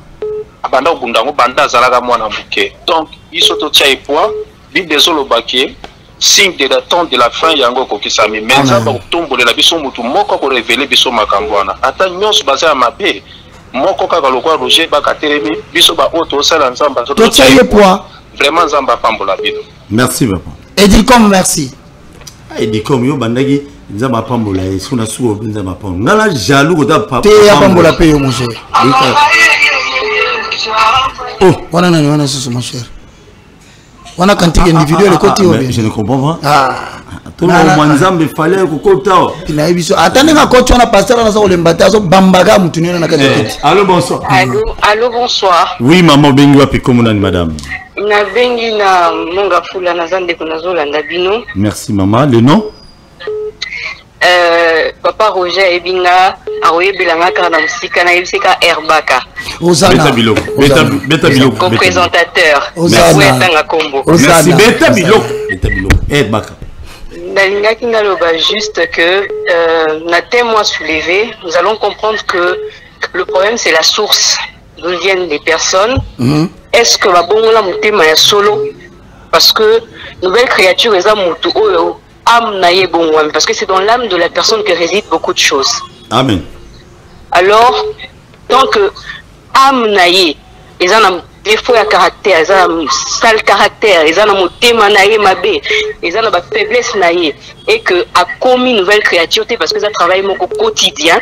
[SPEAKER 4] Abanda ko bunda ngo banda zalaka mwana muke. Donc iso to tchai poa bi désolé bakie signe de l'attente de la fin yango ko kisami menza ba kutombolela biso mutu moko ko révéler biso makambo wana. Ata nyos baza ya mabe. Moko kaka lokwa Roger Baka telemi biso ba auto sala nzamba to
[SPEAKER 2] tchai poa.
[SPEAKER 4] Vraiment nzamba pambola bino.
[SPEAKER 1] Merci papa.
[SPEAKER 2] Edicom merci.
[SPEAKER 1] Edicom yo bandaki nzamba pambola et suna suo nzamba pambola. Ngala jaloux ko ta papa.
[SPEAKER 2] Te ya pambola pe yo mon cher. Oh, wana nani wana susu mon cher. Wana kantique individuel côté au bien.
[SPEAKER 1] Je ne comprends pas.
[SPEAKER 2] Ah.
[SPEAKER 1] Tout le monde nzambe fallait ko kota.
[SPEAKER 2] Ina ebiso. Atane ka coach wana pasteur na so lembata so bambaga mutunena na kantique.
[SPEAKER 1] Allô bonsoir.
[SPEAKER 5] Allô bonsoir.
[SPEAKER 1] Oui maman bengi wapi komunani madame.
[SPEAKER 5] Na bengi na monga fula na zande ko nazolanda bino.
[SPEAKER 1] Merci maman, le nom?
[SPEAKER 5] Papa Roger Ebinga aoyebelanga kaka na musika na yebisika Herbaka.
[SPEAKER 1] Beta Biloko. Beta Biloko.
[SPEAKER 5] Co-présentateur.
[SPEAKER 2] Ozana.
[SPEAKER 1] Merci Beta Biloko. Beta Biloko. Herbaka.
[SPEAKER 5] Nalingaki naloba juste que na témoin soulevé, nous allons comprendre que le problème c'est la source d'où viennent les personnes. Est-ce que va bongola mutema ya solo parce que nouvelle créature eza mutu oyo âme naye bongwami parce que c'est dans l'âme de la personne que réside beaucoup de choses.
[SPEAKER 1] Amen.
[SPEAKER 5] Alors tant que âme naye eza na défaut ya caractère, eza na sale caractère, eza na mutema naye mabe, eza na ba faiblesse naye et que a commis nouvelle créature parce que ça travaille moko quotidien.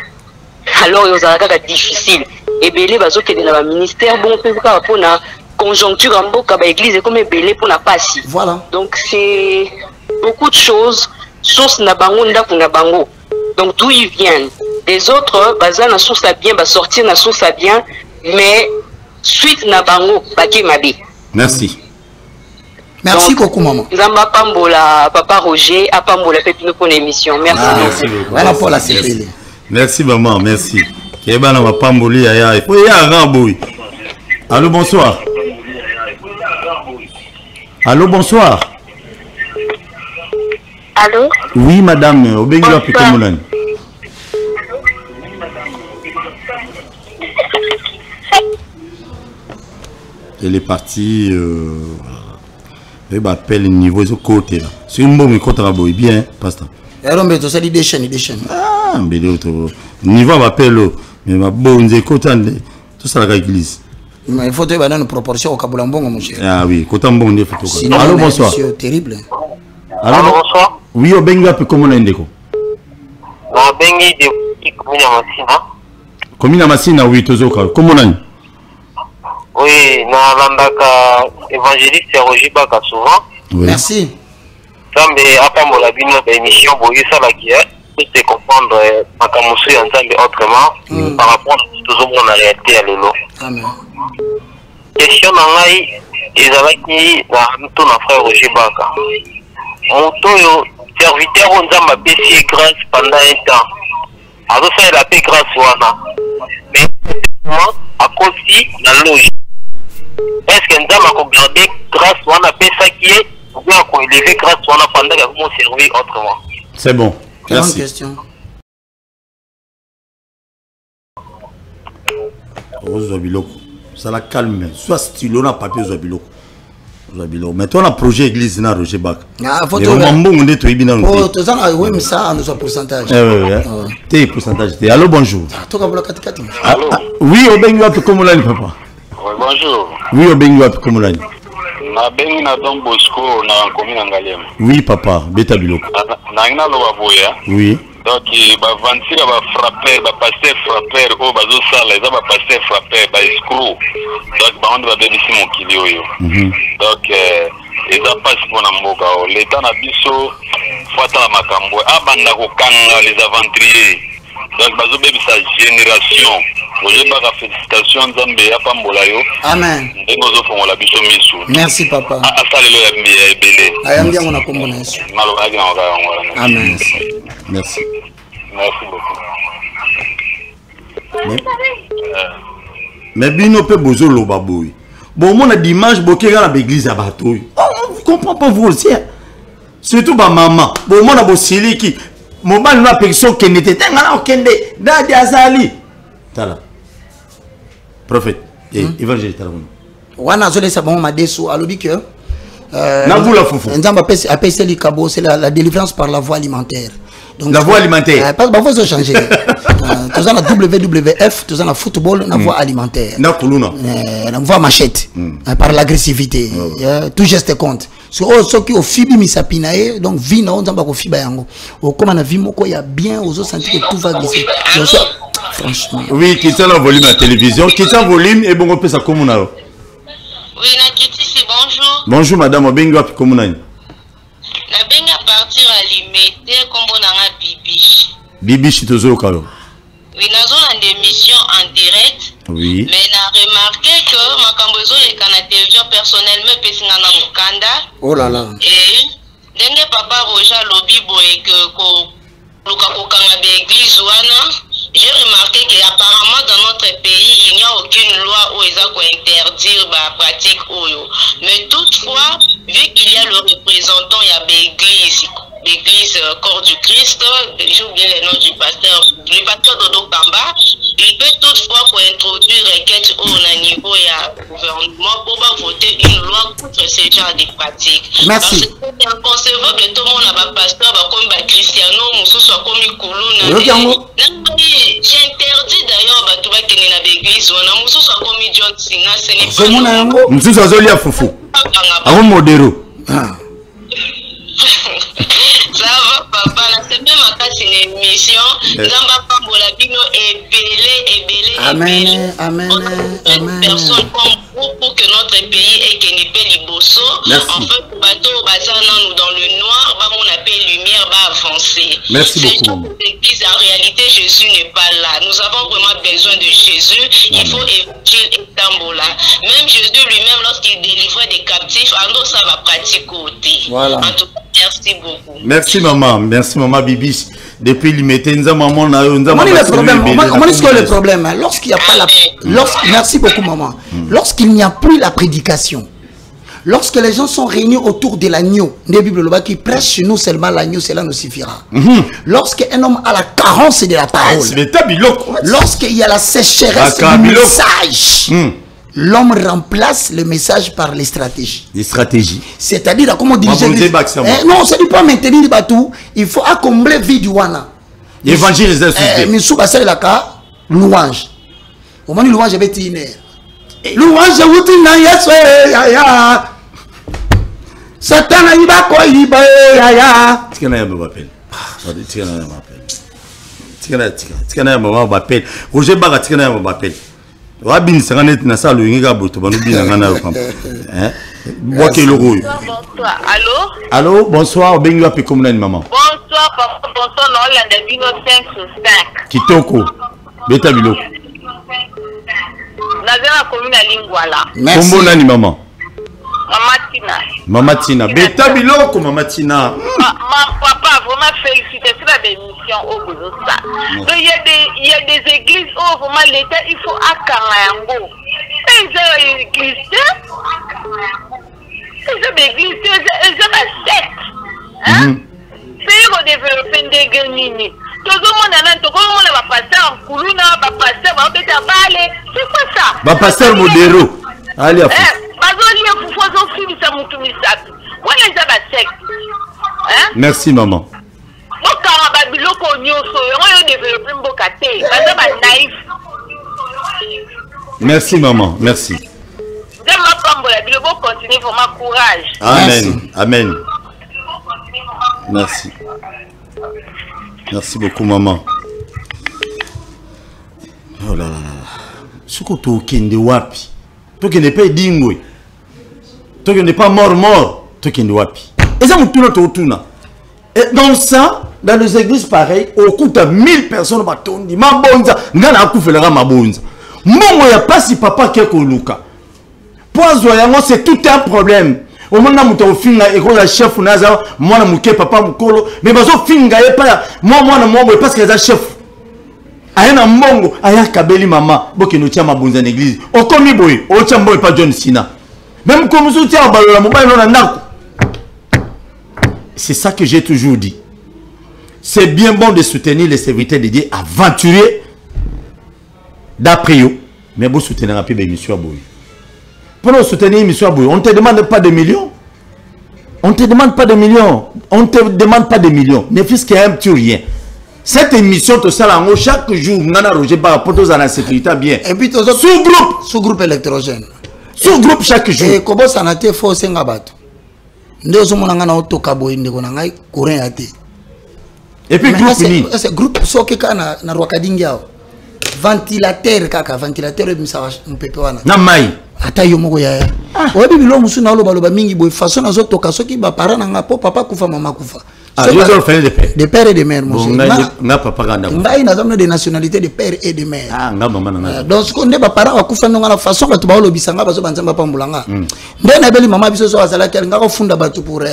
[SPEAKER 5] Alors il y a difficile et belé bazokende na ba ministère bon peut ka pona conjoncture en boka ba église comme belé pour na passi.
[SPEAKER 2] Voilà.
[SPEAKER 5] Donc c'est beaucoup de choses source na bango ndako na bango. Donc d'où ils viennent. Les autres baza na source à bien ba sortir na source à bien mais suite na bango baki mabe.
[SPEAKER 1] Merci.
[SPEAKER 2] Merci beaucoup maman.
[SPEAKER 5] Nzamba pambola papa Roger a pambola pepino pour l'émission. Merci beaucoup.
[SPEAKER 2] Voilà pour la CPL.
[SPEAKER 1] Merci maman, merci. Keba na mapamboli ya il faut ya ramboui. Allô bonsoir. Allô bonsoir.
[SPEAKER 8] Allô?
[SPEAKER 1] Oui madame, obengi wapi komulani. Elle est partie elle m'appelle niveau de côté là. C'est une bonne côté là bien pasteur.
[SPEAKER 2] Erombe to sali des chaînes.
[SPEAKER 1] Ah, mbele to niveau m'appelle mais ma bonne côté tout ça la église.
[SPEAKER 2] Mais il faut te donner une proportion au Kabulambongo mon cher.
[SPEAKER 1] Ah oui, côté bon des photos.
[SPEAKER 2] Allô bonsoir. C'est terrible.
[SPEAKER 7] Allô bonsoir.
[SPEAKER 1] Oui, obengi wapi komuna ndeko.
[SPEAKER 7] Na bengi de Komina Masina.
[SPEAKER 1] Komina Masina oui tozoka. Komuna.
[SPEAKER 7] Oui, na landaka évangéliste Roger Baka souvent.
[SPEAKER 1] Oui.
[SPEAKER 2] Merci.
[SPEAKER 7] Zambe apambola bino d'émission boye ça la qui est pour comprendre makamusu ya Nzambe autrement par rapport à la réalité à lelo.
[SPEAKER 2] Amen.
[SPEAKER 7] Question na ngai ezalaki na mtu na frère Roger Baka. Moto serviteur on Nzamba pesi grâce pendant un temps. Alors ça il a payé grâce wana. Mais à cause na logique. Est-ce que Nzamba a gardé grâce wana pesa qui est ou bien qu'on élevé grâce wana pendant que vous servi autrement?
[SPEAKER 1] C'est bon. Merci.
[SPEAKER 2] Question.
[SPEAKER 1] Ozobiloko. Ça la calme. Soit stylo na papier Ozobiloko. Ozobiloko. Mais toi on a projet église na Roger Baka.
[SPEAKER 2] Ah, faut
[SPEAKER 1] te mbongo nde to ibina no.
[SPEAKER 2] Oh, to ça oui mais ça en son pourcentage.
[SPEAKER 1] Oui. T'es pourcentage. Allô bonjour.
[SPEAKER 2] To ka bola katikati.
[SPEAKER 4] Allô.
[SPEAKER 1] Oui, obengi wapi komulani papa.
[SPEAKER 4] Oui, bonjour.
[SPEAKER 1] Oui, obengi wapi komulani.
[SPEAKER 4] Na bengi na Don Bosco na commune Ngalema.
[SPEAKER 1] Oui papa, Beta Biloko.
[SPEAKER 4] Na ngina lo baboya.
[SPEAKER 1] Oui.
[SPEAKER 4] Donc ba vantira ba frapper, ba passer frapper o bazo sala, eza ba passer frapper, ba escroc. Donc ba on va bebisi mon kilio yo. Donc eza passe pour na mboka o. L'état na biso fata makambo abanda ko kanga les aventuriers. Donc bazo bebisa génération
[SPEAKER 7] Roger Baka, félicitations, Nzambe, ya pambola yo.
[SPEAKER 2] Amen.
[SPEAKER 7] Ndemozo fongola biso misu.
[SPEAKER 2] Merci papa.
[SPEAKER 7] Asalelo ya ebele.
[SPEAKER 2] Ayambi yango na kombo na Yesu.
[SPEAKER 7] Malobaki na wakaya ngwala.
[SPEAKER 2] Amen.
[SPEAKER 1] Merci.
[SPEAKER 7] Merci beaucoup.
[SPEAKER 1] Mais bino pe bozo loba boy. Bon mon a dimanche boké dans l'église à bateau. Vous comprenez pas vous aussi. Surtout ma maman. Bon mon a bossili qui mon mal na personne qui n'était ngala okende dadi azali. Tala. Prophète évangile tala.
[SPEAKER 2] Wana zole sa bon ma desu alobi que
[SPEAKER 1] na vous la foufou.
[SPEAKER 2] Nzamba appelle li kabo c'est la délivrance par la voie alimentaire. Donc,
[SPEAKER 1] la voie alimentaire.
[SPEAKER 2] Parce que faut changer. Tous en WWF, tous en football, la voie alimentaire.
[SPEAKER 1] Na kuluna.
[SPEAKER 2] La voie machette par l'agressivité. Tout geste compte. So ceux qui au fibi misapinae donc vie na onzamba ko fiba yango. Au comme na vie moko ya bien aux autres sentir que tout va glisser. Franchement.
[SPEAKER 1] Oui, qui tient le volume à la télévision, qui tient le volume et bon on peut ça comme on a.
[SPEAKER 6] Oui, Nakiti, bonjour.
[SPEAKER 1] Bonjour madame, bengo api comme on a.
[SPEAKER 6] Na benga partir à limiter comme on a Bibi.
[SPEAKER 1] Bibi chitozo kalo.
[SPEAKER 6] Oui, nous avons une émission en direct.
[SPEAKER 1] Oui.
[SPEAKER 6] Mais on a remarqué que ma cambozo est dans la télévision personnelle, mais c'est dans le Mukanda.
[SPEAKER 2] Oh là là.
[SPEAKER 6] Et denge papa Roger Lobibo et que j'ai remarqué qu'apparemment dans notre pays, il n'y a aucune loi où ils ont interdire la pratique Oyo. Mais toutefois, vu qu'il y a le représentant, il y a l'église Corps du Christ, j'ai oublié le nom du pasteur Dodo Kamba, il peut toutefois introduire requête au niveau du gouvernement pour voter une loi contre ce genre de pratiques.
[SPEAKER 2] Merci.
[SPEAKER 6] Parce que c'est inconcevable que tout le monde a un pasteur comme Cristiano, Moussou soit comme Koulouna. J'interdis d'ailleurs à tout le monde qui est dans l'église, on a Moussou soit comme John Sina, ce n'est pas.
[SPEAKER 1] Moussou soit zoli à foufou. Avant modéro.
[SPEAKER 6] Ça va papa, la semaine c'est une émission. Zamba Pambola Bino est belé.
[SPEAKER 2] Amen, amen,
[SPEAKER 6] amen. Personne comme vous pour que notre pays ait qu'un épée liboso. En fait, bateau nous dans le noir, bah on appelle lumière, bah avancer.
[SPEAKER 1] Merci beaucoup.
[SPEAKER 6] L'église, en réalité, Jésus n'est pas là. Nous avons vraiment besoin de Jésus. Il faut évangile et tambola. Même Jésus lui-même, lorsqu'il délivrait des captifs, alors ça va pratiquer côté.
[SPEAKER 2] Voilà.
[SPEAKER 6] En tout cas, merci beaucoup.
[SPEAKER 1] Merci maman Bibi. Depuis limité, nous avons maman
[SPEAKER 2] le problème. Lorsqu'il n'y a pas la, merci beaucoup maman. Lorsqu'il n'y a plus la prédication, lorsque les gens sont réunis autour de l'agneau, la Bible qui prêche chez nous seulement l'agneau, cela nous suffira. Lorsqu'un homme a la carence de la parole, lorsqu'il y a la sécheresse du message, l'homme remplace le message par les stratégies.
[SPEAKER 1] Les stratégies.
[SPEAKER 2] C'est-à-dire comment diriger les... Non, c'est pas maintenir le bateau. Il faut accombler vie du wana.
[SPEAKER 1] Évangile les insultés.
[SPEAKER 2] Missou Bassel Laka, louange. Au moment où louange est une louange, vous dites, ya. Satan a iba ko iba ya.
[SPEAKER 1] Tika ya m'appelle. Tika ya m'appelle. Roger Baga tika ya m'appelle. Rabin Sanganet na salu inga boto banubi na ngana yo.
[SPEAKER 6] Bonsoir.
[SPEAKER 1] Allô, bonsoir. Bengi wapi comme nani maman?
[SPEAKER 6] Bonsoir papa, bonsoir non la Bino 5 sur 5.
[SPEAKER 1] Kitoko. Beta bilo.
[SPEAKER 6] Nazana commune à Lingwala.
[SPEAKER 2] Merci.
[SPEAKER 1] Kombo nani maman?
[SPEAKER 6] Mama
[SPEAKER 1] Tina. Beta biloko Mama Tina.
[SPEAKER 6] Papa, vraiment féliciter sur la démission au Boulosa. Donc il y a des églises où vraiment l'État il faut accarango. Et les églises, ils ont la secte. C'est pour développer des guenilles. Tout le monde va passer en Koulouna, va passer, va peut-être aller. C'est quoi ça?
[SPEAKER 1] Va passer au modéro. Allez à fou. Merci maman. Merci maman, merci. Amen, amen. Merci. Merci beaucoup maman. Oh là là là. Ce que tu as wapi. Toi qui n'es pas dingwe. Toi qui n'es pas mort. Toi qui n'es wapi. Et ça, et dans ça, dans les églises pareilles, au coup de 1000 personnes, ma bonza, n'a pas fait la ma bonza. Mbongo ya pasi papa keko luka. Poizo yango c'est tout un problème. Au moment où tu as finga école la chef naza moi na muke papa mukolo mais bazo finga e pa moi na parce que za chef. Aya na mbongo aya kabeli mama boke no tia mabunza na église. Okomi boy o tia mboy pa John Sina. Même comme so tia balola mobile na ndako. C'est ça que j'ai toujours dit. C'est bien bon de soutenir les serviteurs de Dieu aventuriers d'après eux, mais vous soutenez un peu l'émission Aboui. Pour nous soutenir l'émission Aboui, on ne te demande pas de millions. On ne te demande pas de millions. On ne te demande pas de millions. Ne fût-ce qu'un petit rien. Cette émission, tout ça, chaque jour, on a Roger par rapport à la sécurité bien.
[SPEAKER 2] Et puis, sous-groupe électrogène.
[SPEAKER 1] Sous-groupe chaque jour.
[SPEAKER 2] Et comment ça n'a été faux, c'est un bateau. Nous avons un auto cabo, nous avons un courant.
[SPEAKER 1] Et puis, groupe fini.
[SPEAKER 2] C'est groupe Sokeka na Rwakadingia. Ventilateur, kaka, ventilateur, on peut pas.
[SPEAKER 1] Na mai.
[SPEAKER 2] Ata yo moko ya. Oyebi bilo musu na loba mingi boy façon nazo toka soki ba parents na po papa kufa mama kufa.
[SPEAKER 1] Ah, ils ont fait des pères.
[SPEAKER 2] Des pères et des mères mon cher.
[SPEAKER 1] Nga papa ganda.
[SPEAKER 2] Ngai na zamna des nationalités de pères et de mères.
[SPEAKER 1] Ah, nga maman na.
[SPEAKER 2] Donc ce qu'on dit ba parents wa kufa nga na façon ba to ba lobisanga ba so banzamba pambulanga. Nde na beli mama biso so azala kel nga ko funda ba tout pour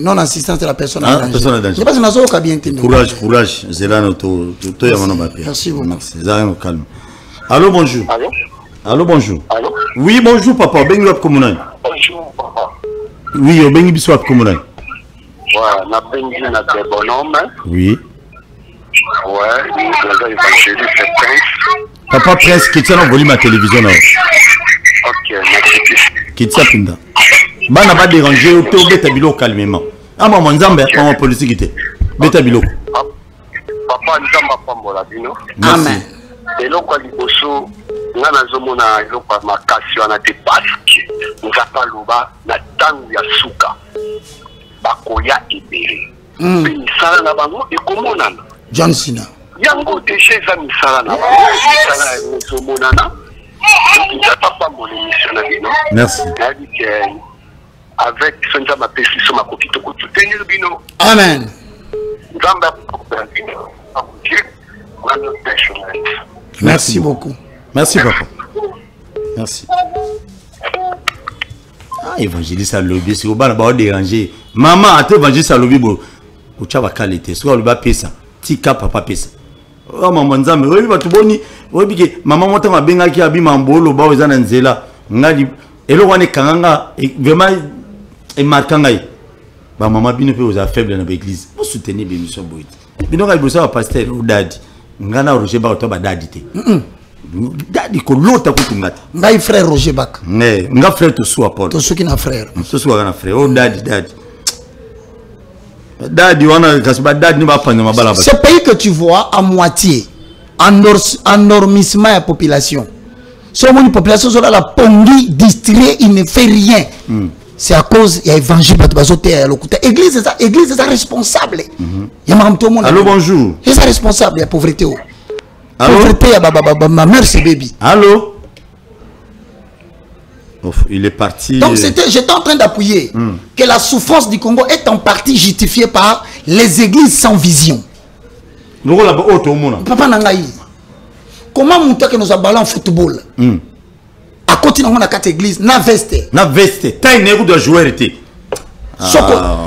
[SPEAKER 2] non assistance de la personne en danger. Je pense na zo ka bien tenir.
[SPEAKER 1] Courage, Zelano to ya mona ba.
[SPEAKER 2] Merci beaucoup.
[SPEAKER 1] Merci. Zara no calme. Allô, bonjour.
[SPEAKER 4] Allô?
[SPEAKER 1] Allô, bonjour.
[SPEAKER 4] Allô?
[SPEAKER 1] Oui, bonjour, papa. Bengi wap komunai.
[SPEAKER 4] Bonjour, papa.
[SPEAKER 1] Oui, au bengi biso wap komunai.
[SPEAKER 4] Ouais, na bengi na des bonhommes.
[SPEAKER 1] Oui.
[SPEAKER 4] Ouais, nous évangéliste c'est Prince.
[SPEAKER 1] Papa Prince, qui tient volume à télévision là.
[SPEAKER 4] Ok, merci.
[SPEAKER 1] Qui tient pinda. Bah n'a pas dérangé, au taux beta bilo calmement. Ah maman Nzambe, maman politique était. Beta bilo.
[SPEAKER 4] Papa Nzamba pambola bino.
[SPEAKER 2] Amen.
[SPEAKER 4] Et là quoi liboso, nga nazomona eloko makasi wana te baske. Nzapa loba na tangu ya suka. Bakoya ebele. Pe misala na bango ekomonana.
[SPEAKER 2] John Sina.
[SPEAKER 4] Yango deja eza misala na bango. Misala ekomonana. Nzapa pambola émission na bino.
[SPEAKER 1] Merci.
[SPEAKER 4] Avec Sonja Mapesi sur ma copie de soutenir bino.
[SPEAKER 2] Amen. Merci beaucoup.
[SPEAKER 1] Merci papa. Merci. Ah, évangéliste à lobby, c'est au bas là-bas déranger. Maman, à évangéliste à lobby, bon, au tchava qualité, soit le bas pesa, tika papa pesa. Oh maman Nzambe, oui bah tout boni, oui bique, maman monte ma benga qui habille ma bolo, bah aux ananzela, ngadi, et le wane kanga, vraiment, et markangai. Bah maman bino peut aux faibles dans l'église, vous soutenez l'émission boit. Bino quand il bosse à pasteur ou dadi, ngana Roger ba otoba dadi te. Dadi ko lota kutungata.
[SPEAKER 2] Ngai frère Roger Bak.
[SPEAKER 1] Ne, nga frère to soit Paul.
[SPEAKER 2] To soki na frère.
[SPEAKER 1] To soit na frère. Oh dadi. Dadi wana kasiba dadi ni ba panya mabala ba.
[SPEAKER 2] Ce pays que tu vois à moitié endormissement de la population. Si on a une population sur la pongi distraite, il ne fait rien. C'est à cause il y a évangile l'église est responsable.
[SPEAKER 1] Allô, bonjour.
[SPEAKER 2] Il est responsable de la pauvreté. Pauvreté, ma mère c'est baby.
[SPEAKER 1] Allô? Il est parti.
[SPEAKER 2] Donc j'étais en train d'appuyer que la souffrance du Congo est en partie justifiée par les églises sans vision. Papa Nangaï, comment monter que nous avons ballon en football? À côté de la 4 églises, na veste.
[SPEAKER 1] Na veste. T'as une égo de joueur été.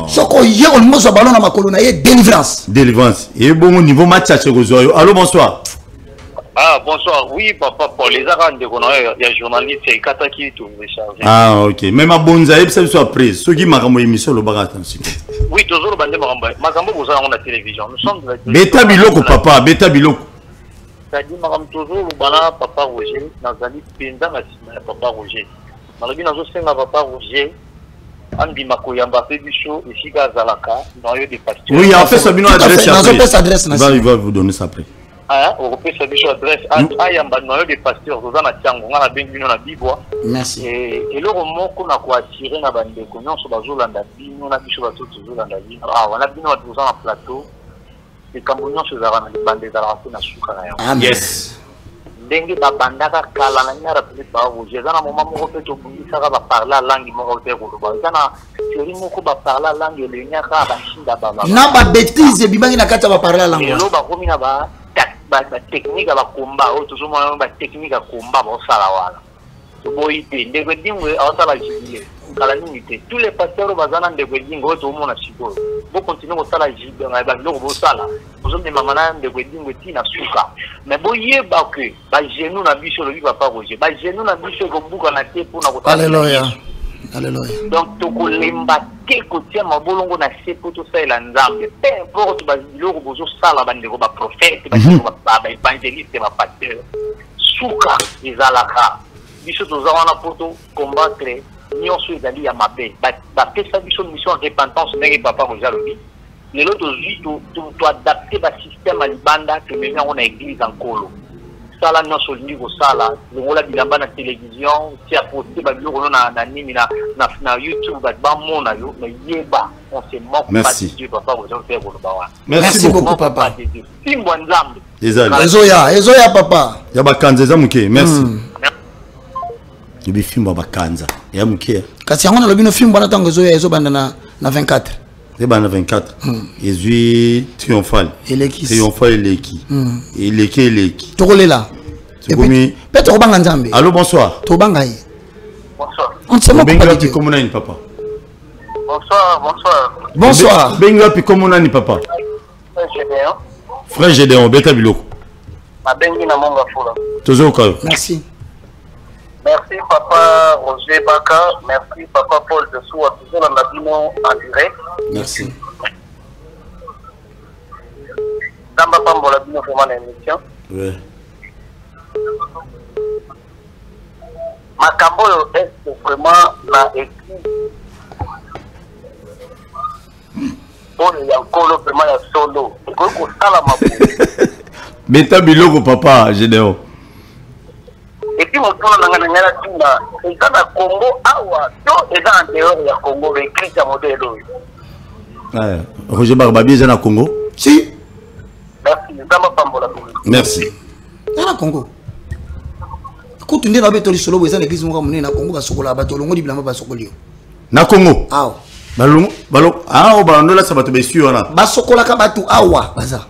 [SPEAKER 2] Soko hier on nous a ballon dans ma colonne et délivrance.
[SPEAKER 1] Délivrance. Et bon niveau match à Chegozoyo. Allô, bonsoir.
[SPEAKER 7] Ah, bonsoir. Oui, papa, pour les arènes de Gonoë, il y a journaliste et Kataki tout rechargé.
[SPEAKER 1] Ah, ok. Même à Bonzaïb, ça soit pris. Ceux qui m'ont émission le bagat.
[SPEAKER 7] Oui, toujours le bandé Maramba. Magambo, vous avez la télévision. Nous sommes de la télévision.
[SPEAKER 1] Beta Biloko, papa. Beta Biloko.
[SPEAKER 7] C'est-à-dire, Maram toujours le bana, papa Roger. Nazali Penda, papa Roger. Malabi, nous avons papa Roger. Andi Makoyamba fait du show ici à Zalaka, dans le des pasteurs.
[SPEAKER 1] Oui, en fait, ça vient
[SPEAKER 2] adresse.
[SPEAKER 1] Il va vous donner ça après.
[SPEAKER 7] Ah, on peut sa biche adresse. Ayamba dans le des pasteurs, vous en avez tiens, on a bien vu dans la Bible.
[SPEAKER 2] Merci.
[SPEAKER 7] Et le moment qu'on a quoi attirer dans la bande, qu'on a sur la zone de la Bible, on a biche sur la zone de la Bible. Ah, on a bien dans le plateau. Et quand on a sur la bande de la racine à Soukara.
[SPEAKER 1] Yes.
[SPEAKER 7] Dengue babandaka kala na nyara pilipa Roger zana mama moko pe to bundisa ka ba parler langue moko te ko ba zana seri moko ba parler langue le nyaka ba shinda baba
[SPEAKER 2] na ba bêtise bibangi na kata ba parler langue
[SPEAKER 7] lo ba komi na ba technique à combat, tout le monde a technique à combat, bon ça la voilà. Tous les pasteurs bazana de Wedingo, tout le monde a chico. Vous continuez au salaire, vous sala. Vous avez maman de Wedingo Tina Souka. Mais vous y êtes baqué, genou n'a biche le livre pas roger. Genou n'a biche le bouc en a été pour la
[SPEAKER 2] Alléluia. Alléluia.
[SPEAKER 7] Donc, tu peux l'embarquer côté ma bolongo na c'est pour tout ça et l'ensemble. Peu importe, bazilo bozo sala bande ko ba prophète, ba évangéliste, ba pasteur. Souka ezalaka. Biso tozawana poto combattre nyonso ezali ya mabe. Ba pesa biso mission de repentance ndenge papa kozalobi. Lelo tozwi to adapter ba système à libanda que maintenant on a église en colo. Sala nyonso lingo sala, ngola bilamba na télévision, ti a posté ba biloko na nini na YouTube ba mona yo, mais yeba on se moque pas de Dieu papa kozalobi ko ba.
[SPEAKER 2] Merci beaucoup papa.
[SPEAKER 7] Simbo nzambe.
[SPEAKER 2] Ezoya papa.
[SPEAKER 1] Ya bakanza za muke, merci. Ibi fimbo bakanza ya muke.
[SPEAKER 2] Kasi yango na lobi no fimbo na tango ezoya ezobanda na 24.
[SPEAKER 1] Ebana 24. Ezui triomphal. Triomphal eleki. Eleki.
[SPEAKER 2] Tokolela. Peut-être obanga nzambe.
[SPEAKER 1] Allô, bonsoir.
[SPEAKER 2] Tobanga yi.
[SPEAKER 7] Bonsoir.
[SPEAKER 2] On se moque pas de Dieu.
[SPEAKER 1] Comment on papa?
[SPEAKER 2] Bonsoir.
[SPEAKER 1] Benga pi comment on papa? Frère Gédéon, beta biloko.
[SPEAKER 7] Mabengi na monga fula.
[SPEAKER 1] Toujours quoi?
[SPEAKER 2] Merci.
[SPEAKER 7] Merci papa Roger Baka, merci papa Paul de Soua, toujours dans la bino en direct.
[SPEAKER 1] Merci.
[SPEAKER 7] Damba Pambo la bino vraiment l'émission.
[SPEAKER 1] Ouais.
[SPEAKER 7] Makambo est vraiment la équipe. Bon, il y a encore vraiment la solo. Il faut qu'on sala ma
[SPEAKER 1] Beta biloko papa Gédéon.
[SPEAKER 7] Et puis, mon tour, on a un Congo, awa, tout est en dehors du Congo, écrit à modèle.
[SPEAKER 1] Roger Barbabi est dans Congo?
[SPEAKER 2] Si.
[SPEAKER 1] Merci.
[SPEAKER 2] Dans le Congo. Quand tu es dans le solo, vous avez l'église au Congo, va sokola, va tolongo di blamba, va sokolio.
[SPEAKER 1] Na Congo?
[SPEAKER 2] Ah.
[SPEAKER 1] Balongo, balongo. Ah, balongo là, ça va te baisser, on a.
[SPEAKER 2] Ba sokola kabatu, awa, baza.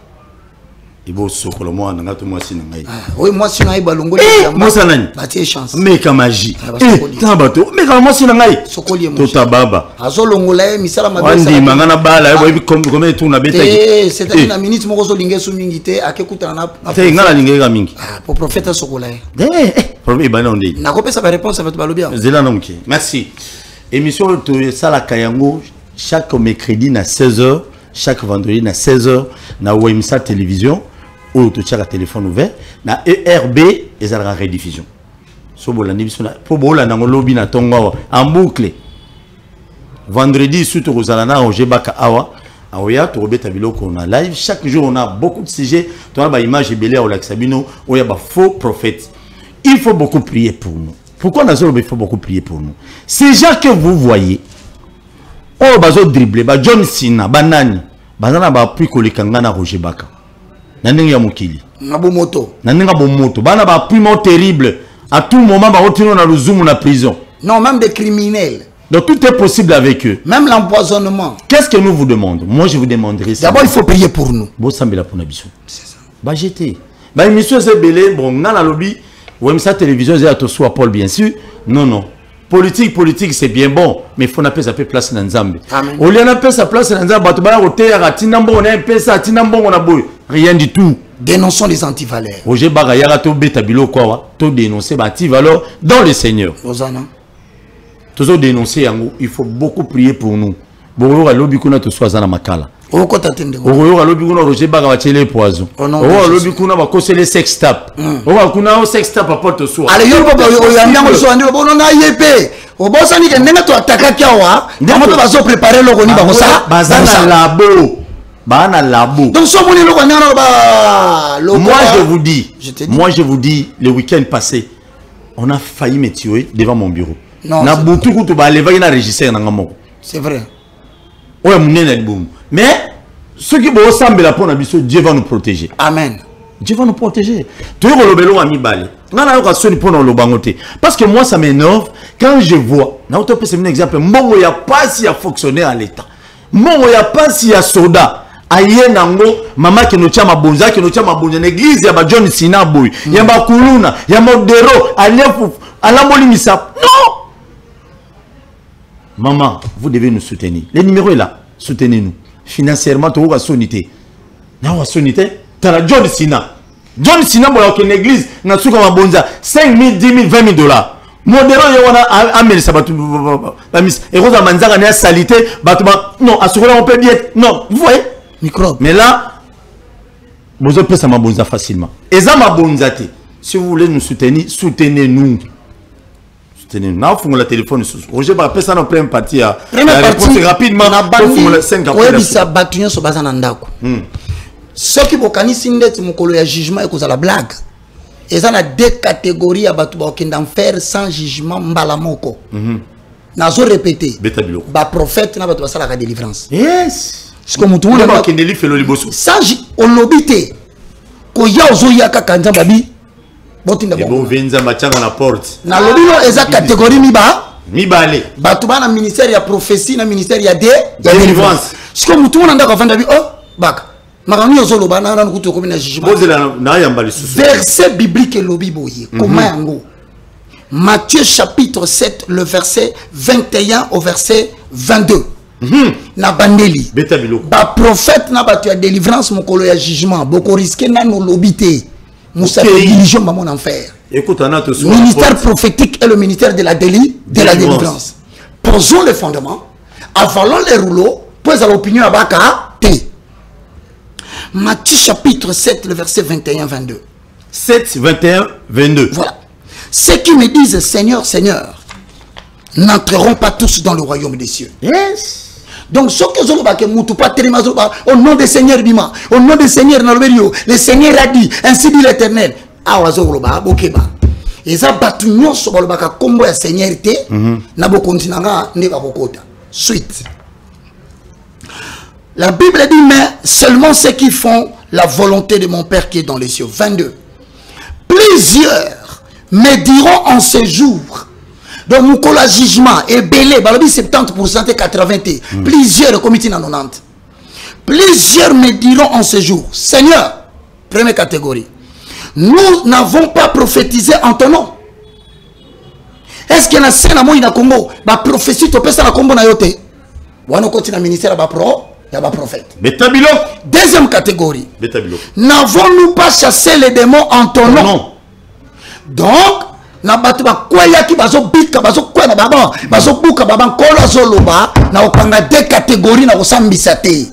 [SPEAKER 1] Ibo sokolo moi na ngato moi sina ngai.
[SPEAKER 2] Oui, moi sina ngai balongo
[SPEAKER 1] moi ça nani?
[SPEAKER 2] Batie chance.
[SPEAKER 1] Mais ka magie. Tabato, mais ka moi sina ngai.
[SPEAKER 2] Sokoli mo.
[SPEAKER 1] Tota baba.
[SPEAKER 2] Azolongola misala mabesa.
[SPEAKER 1] Wandi mangana bala boy comme tout na beta.
[SPEAKER 2] C'est une minute moko zo linge su mingi te akekuta na.
[SPEAKER 1] Te ngala linge ka mingi.
[SPEAKER 2] Ah, pour prophète sokola.
[SPEAKER 1] Prophète bana onde.
[SPEAKER 2] Na kopesa ba réponse avec balobia.
[SPEAKER 1] Zela nomki. Merci. Émission to sala kayango chaque mercredi na 16h, chaque vendredi na 16h na Wemsa télévision. Ou tu as un téléphone ouvert, na ERB et ça la rediffusion. So bolandi bisona po bolanda ngolobi na tongo en boucle. Vendredi surtout rozalana au Jebaka awa, aoya to robeta biloko on a live chaque jour on a beaucoup de sujets, tu as ba image belé au Laxabino, où il y a ba faux prophètes. Il faut beaucoup prier pour nous. Pourquoi il faut beaucoup prier pour nous? Ces gens que vous voyez, oh bazo dribbler, ba John Cena, banani, bazana ba appui kolekanga na Roger Baka. Nandinga ya mukili.
[SPEAKER 2] Nabo moto.
[SPEAKER 1] Nandinga bo moto. Bana ba primo terrible. À tout moment ba retourner dans le zoom na prison.
[SPEAKER 2] Non, même des criminels.
[SPEAKER 1] Donc tout est possible avec eux.
[SPEAKER 2] Même l'empoisonnement.
[SPEAKER 1] Qu'est-ce que nous vous demandons? Moi je vous demanderai ça.
[SPEAKER 2] D'abord il faut prier pour nous.
[SPEAKER 1] Bo sambela pour nabiso. C'est ça. Ba jeter. Ba émission c'est belé bon na la lobby. Ou ça télévision c'est à to soit Paul bien sûr. Non. Politique c'est bien bon, mais il faut n'appeler sa place dans Nzambe. Au lieu d'appeler sa place dans Nzambe, tu vas au terre, Tinambo, on a un peu ça, Tinambo, on a beau. Rien du tout.
[SPEAKER 2] Dénonçons les antivaleurs.
[SPEAKER 1] Roger Bagayara, to betabilo quoi, to dénoncer les antivaleurs dans le Seigneur.
[SPEAKER 2] Osana.
[SPEAKER 1] Toujours dénoncer, il faut beaucoup prier pour nous. Bon, lobby kuna to soit na makala.
[SPEAKER 2] Oko tatende.
[SPEAKER 1] Oko lobby kuna Roger Bagayara télé poison. Oko lobby kuna ba kosele sex tap. Oko kuna sex tap apporte soit.
[SPEAKER 2] Allez yo papa yo yango so andi bono na yepe. Obosa ni ke ndenga to ataka kyawa. Ndemo to bazo préparer loko ni ba ça.
[SPEAKER 1] Bazana labo. Bana labo.
[SPEAKER 2] Donc so moni loko nyana ba loko.
[SPEAKER 1] Moi je vous dis le week-end passé, on a failli me tuer devant mon bureau.
[SPEAKER 2] Non.
[SPEAKER 1] Na butu kutu ba lever na régisseur na ngamo.
[SPEAKER 2] C'est vrai.
[SPEAKER 1] Ouais munene boum. Mais ceux qui vont sembler pour nabiso, Dieu va nous protéger.
[SPEAKER 2] Amen.
[SPEAKER 1] Dieu va nous protéger. Tu es relobelo ami balé. Parce que moi ça m'énerve quand je vois. C'est un exemple. Mbongo ya pas si a fonctionné à l'état. Mbongo ya pas si a soda. aye nango mama qui no tia mabonza na église ya ba John Sina boy ya ba kuluna ya modero alefu alamboli misa non maman vous devez nous soutenir le numéro est là soutenez-nous financièrement to va sonité na wa sonité tala John Sina bola ko l'église na suka mabonza 5 000 10 000 20 000 dollars modero yo wana amelisa batu ba mis et rosa manzaka na salité batu non assurer on peut bien non vous voyez microbe mais là vous avez ça mabonza facilement et ça mabonza te si vous voulez nous soutenir soutenez-nous na fungola téléphone Roger ba pesa na plein partie la réponse rapidement na fungola 5
[SPEAKER 2] après oui ça batunya so bazana ndako ce qui bokanisi ndeti mukolo ya jugement et cause la blague et ça na deux catégories ya batu ba okenda faire sans jugement mbala moko nazo répéter ba prophète na batu ba sala ka délivrance
[SPEAKER 1] yes
[SPEAKER 2] ce que mutu mona
[SPEAKER 1] ba kendeli felo liboso
[SPEAKER 2] sans olobité ko ya ozoya ka kanza babi botinda
[SPEAKER 1] bon venza machanga na porte
[SPEAKER 2] na lobilo eza catégorie
[SPEAKER 1] mibale
[SPEAKER 2] batu bana ministère ya prophétie na ministère ya délivrance ce que mutu mona ndako vanda bi oh baka makani ozolo bana na kutu ko bina jugement
[SPEAKER 1] na yamba lisusu
[SPEAKER 2] verset biblique lobi boye comment yango Matthieu chapitre 7 le verset 21 au verset 22 na bandeli ba prophète na batu ya délivrance mokolo ya jugement boko risquer na no lobité Moussa religion ba mon enfer.
[SPEAKER 1] Écoute,
[SPEAKER 2] le ministère prophétique et le ministère de la délivrance. Posons les fondements, avalons les rouleaux, puis à l'opinion à Baka T. Matthieu chapitre 7, le verset 21-22.
[SPEAKER 1] 7, 21, 22.
[SPEAKER 2] Voilà. Ceux qui me disent Seigneur, Seigneur, n'entreront pas tous dans le royaume des cieux.
[SPEAKER 1] Yes.
[SPEAKER 2] Donc, ce que je pas au nom du Seigneur Bima, au nom du Seigneur Nalberio, le Seigneur a dit, ainsi dit l'Éternel. Et ça, batunyo sur le baka combo ya Seigneur te, nabo continanga ne ba bokota. Suite. La Bible dit, mais seulement ceux qui font la volonté de mon Père qui est dans les cieux. 22. Plusieurs me diront en ce jour. Donc, mon collage jugement est belé, 70% et 80%. Plusieurs comités dans 90. Plusieurs me diront en ce jour, Seigneur, première catégorie, nous n'avons pas prophétisé en ton nom. Est-ce qu'il y a un scène à moi dans Congo, la prophétie, tu peux faire la combo na yote? Ou on continue à ministère, il y a un prophète. Deuxième catégorie, n'avons-nous pas chassé les démons en ton nom? Donc, na batu ba kwaya ki bazo bika bazo kwa na baba bazo buka baba nkolo azoloba na okanga deux catégories na kosambisa te.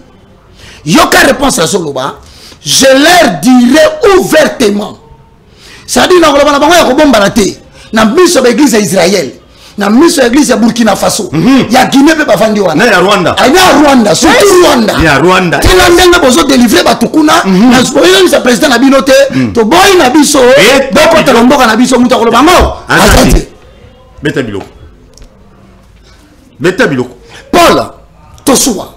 [SPEAKER 2] Yoka réponse à zoloba, je leur dirai ouvertement. Ça dit na koloba na bango ya kobomba na te. Na miso ba église ya Israël, na miso ya église ya Burkina Faso, ya Guinée pe bafandi wana.
[SPEAKER 1] Na ya Rwanda.
[SPEAKER 2] Aya Rwanda, surtout Rwanda.
[SPEAKER 1] Ya Rwanda.
[SPEAKER 2] Tena ndenga bozo délivrer batukuna, na spoilo sa président na binote, to boy na biso, boko telomboka na biso muta koloba ngo. Azati.
[SPEAKER 1] Beta biloko. Beta biloko.
[SPEAKER 2] Paul Tosua.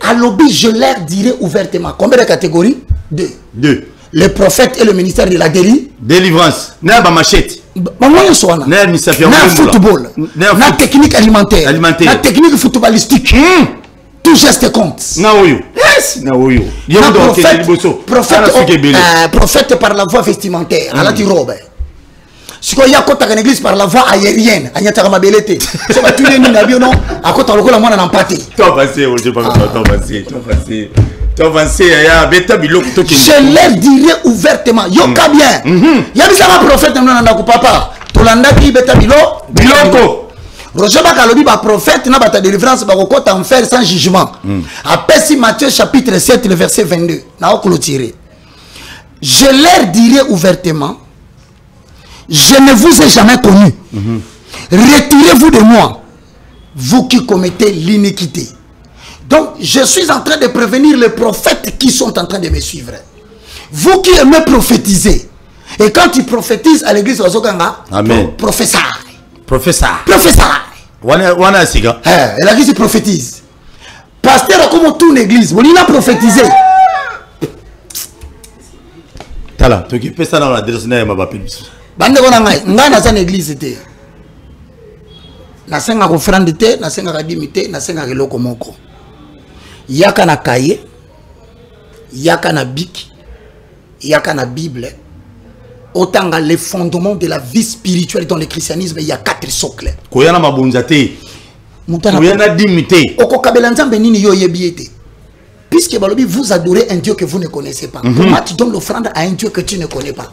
[SPEAKER 2] Alobi, je leur dirai ouvertement. Combien de catégories? Deux. Le prophète et le ministère de la
[SPEAKER 1] délivrance. Na ba machette.
[SPEAKER 2] Na football. Na technique alimentaire. Na technique footballistique. Tout geste compte.
[SPEAKER 1] Na oyo. Yes. Na oyo.
[SPEAKER 2] Prophète par la voie vestimentaire. Alati robe. Si il y a une église par la voie aérienne, il y a une mabelete. Si tu es un avion, à côté de la moine en pâté. Je leur dirai ouvertement. Yoka bien. Il y a un prophète qui papa. Tolanda qui beta biloko. Roger Bakalobi ba prophète na bata délivrance ba kokota en faire sans jugement. Après si Matthieu chapitre 7 le verset 22. Na clôturer. Je leur dirai ouvertement, je ne vous ai jamais connu. Retirez-vous de moi, vous qui commettez l'iniquité. Donc, je suis en train de prévenir les prophètes qui sont en train de me suivre. Vous qui aimez prophétiser. Et quand tu prophétises à l'église, professeur.
[SPEAKER 1] Wana siga.
[SPEAKER 2] Et l'église prophétise. Pasteur, comme toute l'église, vous l'avez prophétisé.
[SPEAKER 1] Tala, tu peux ça dans la direction de ma baptême.
[SPEAKER 2] Bande kona ngai ngana za église te na senga ko frande te na senga ka dimite na senga ke loko moko yaka na kaye yaka na bik, yaka na Bible. Autant que les fondements de la vie spirituelle dans le christianisme, il y a 4 socles.
[SPEAKER 1] Koyana mabunzate. Koyana dimité.
[SPEAKER 2] Oko kabelanzambe nini yo yebiete. Puisque vous adorez un Dieu que vous ne connaissez pas. Comment tu donnes l'offrande à un Dieu que tu ne connais pas?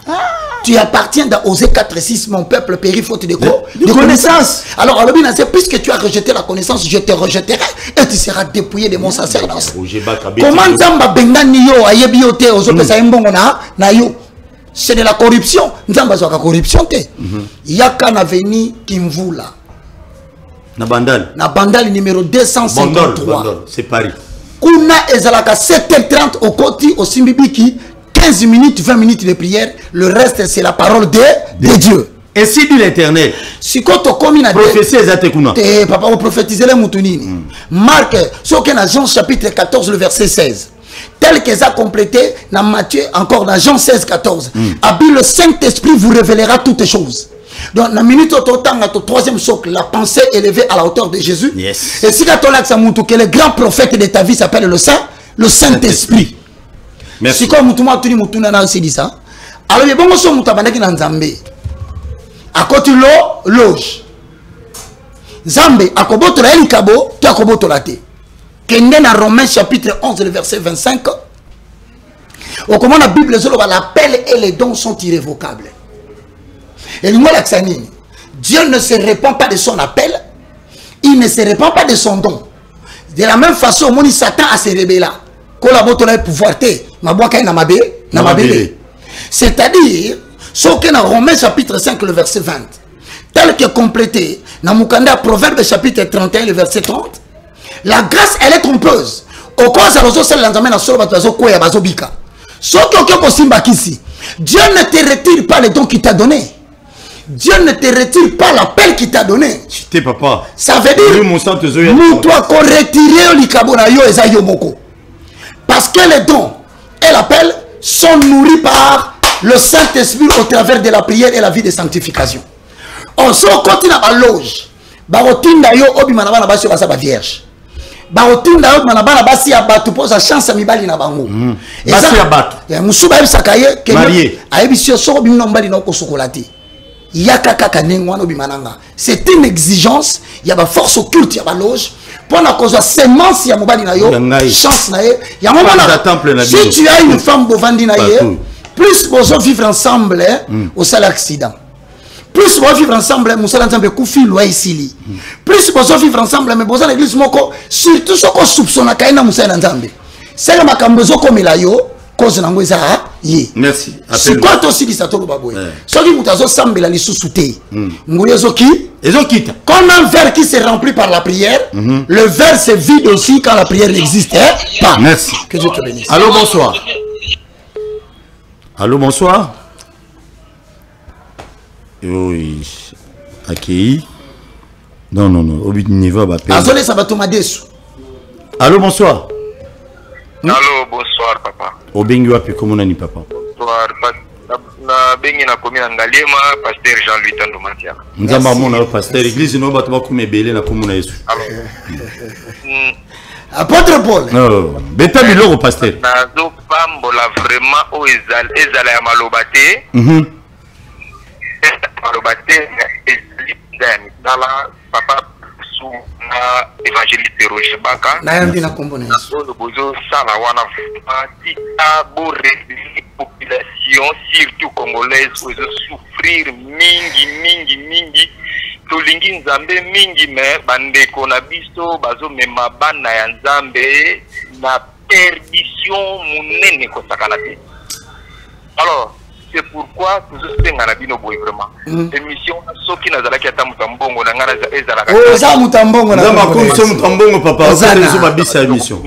[SPEAKER 2] Tu appartiens dans Osée 4:6, mon peuple périt faute de quoi? De connaissance. Alors, puisque tu as rejeté la connaissance, je te rejetterai et tu seras dépouillé de mon sacerdoce. Comment Zamba Bengani yo ayebiote ozope sa mbongo na yo? C'est de la corruption. Zamba zoka corruption te. Yaka na veni Kimvula.
[SPEAKER 1] Na bandal.
[SPEAKER 2] Na bandal numéro 253.
[SPEAKER 1] C'est Paris.
[SPEAKER 2] Kuna ezalaka 7h30 au Koti, au Simbibiki, 15 minutes, 20 minutes de prière. Le reste, c'est la parole de Dieu.
[SPEAKER 1] Et si dit l'Éternel,
[SPEAKER 2] si quand on commune à
[SPEAKER 1] prophétie Ezatekuna.
[SPEAKER 2] Papa, on prophétisait les moutounini. Marc, ce qu'on a Jean chapitre 14, le verset 16. Tel qu'ils a complété dans Matthieu, encore dans Jean 16, 14. Abi le Saint-Esprit vous révélera toutes choses. Donc, dans la minute au troisième socle, la pensée élevée à la hauteur de Jésus.
[SPEAKER 1] Yes.
[SPEAKER 2] Et si tu as que le grand prophète de ta vie s'appelle le Saint-Esprit.
[SPEAKER 1] Merci.
[SPEAKER 2] Si comme Moutouma Tuni Moutouna n'a aussi dit ça. Alors, il y a beaucoup de choses qui sont Zambé. À côté de l'eau, loge. Zambé, à côté de l'eau, Kabo, tu as côté de la thé. Kende dans Romains chapitre 11, le verset 25. Au comment la Bible, l'appel et les dons sont irrévocables. Et Dieu ne se répand pas de son appel, il ne se répand pas de son don. De la même façon, mon Satan a se révélé. C'est-à-dire, ce qui est dans Romains chapitre 5, le verset 20, tel que complété dans Mukanda, Proverbe chapitre 31, le verset 30, la grâce, elle est trompeuse. Au cas Dieu ne te retire pas les dons qu'il t'a donné. Dieu ne te retire pas l'appel qu'il t'a donné.
[SPEAKER 1] Papa.
[SPEAKER 2] Ça veut dire nous toi qu'on retire le parce que les dons et l'appel sont nourris par le Saint-Esprit au travers de la prière et la vie de sanctification. On se continue à la loge. Barotinda yo obi manabana basi basa vierge. Barotinda yo manabana basi abatu posa chance mibali na bango.
[SPEAKER 1] Basi abatu.
[SPEAKER 2] Ya musuba ebisakaye ke
[SPEAKER 1] marié.
[SPEAKER 2] Aebisio so bi nombali na ko sokolati. C'est une exigence. Il y a une force occulte, il y a une loge. Pour la cause de sémence, il y a une chance. Si tu as une femme bovandi, plus vous vivre ensemble au sale accident. Plus vous vivre ensemble, vous allez ensemble koufi loin ici. Plus vous vivre ensemble, mais vous allez l'église moko surtout ce qu'on soupçonne à kaina vous allez ensemble. C'est le makambozo comme il a yo.
[SPEAKER 1] Merci.
[SPEAKER 2] Si quoi aussi dit ça tout le baboy. Ce qui vous a semblé la sous-souté. Comme un verre qui se remplit par la prière, le verre se vide aussi quand la prière n'existe pas.
[SPEAKER 1] Merci.
[SPEAKER 2] Que Dieu te bénisse.
[SPEAKER 1] Allô, bonsoir. Allô, bonsoir. Oui. Accueilli. Non. Au but de niveau,
[SPEAKER 2] Azolé, ça va tout m'adessu.
[SPEAKER 1] Allô, bonsoir.
[SPEAKER 4] Allô, bonsoir, papa.
[SPEAKER 1] Obengi wapi komona ni papa?
[SPEAKER 4] Bonsoir, na bengi na komina Ngaliema, pasteur Jean-Louis Tando Matiana.
[SPEAKER 1] Nzamba mona pasteur église no bato bakumebele na komona Yesu.
[SPEAKER 2] Apôtre Paul.
[SPEAKER 1] Non, beta biloko pasteur.
[SPEAKER 4] Nazo pambola vraiment o ezala ya malobate. Malobate ezali dala papa na évangéliste Roger Baka
[SPEAKER 2] na kombona
[SPEAKER 4] le bozo sala wana tika bo population surtout congolaise ozo souffrir mingi tolingi nzambe mingi me bandeko na biso bazo mema bana ya nzambe na perdition munene ko sakana te. Alors c'est pourquoi nous sommes vraiment. Émission soki nazalaki ata mutambongo na ngana ezalaka.
[SPEAKER 2] Za mutambongo na
[SPEAKER 1] mutambongo papa. Zo babisa émission.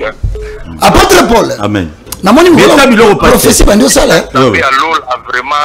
[SPEAKER 2] Apôtre Paul.
[SPEAKER 1] Amen.
[SPEAKER 2] Na moni
[SPEAKER 1] biloko
[SPEAKER 2] prophétie bandi osala.
[SPEAKER 4] Vraiment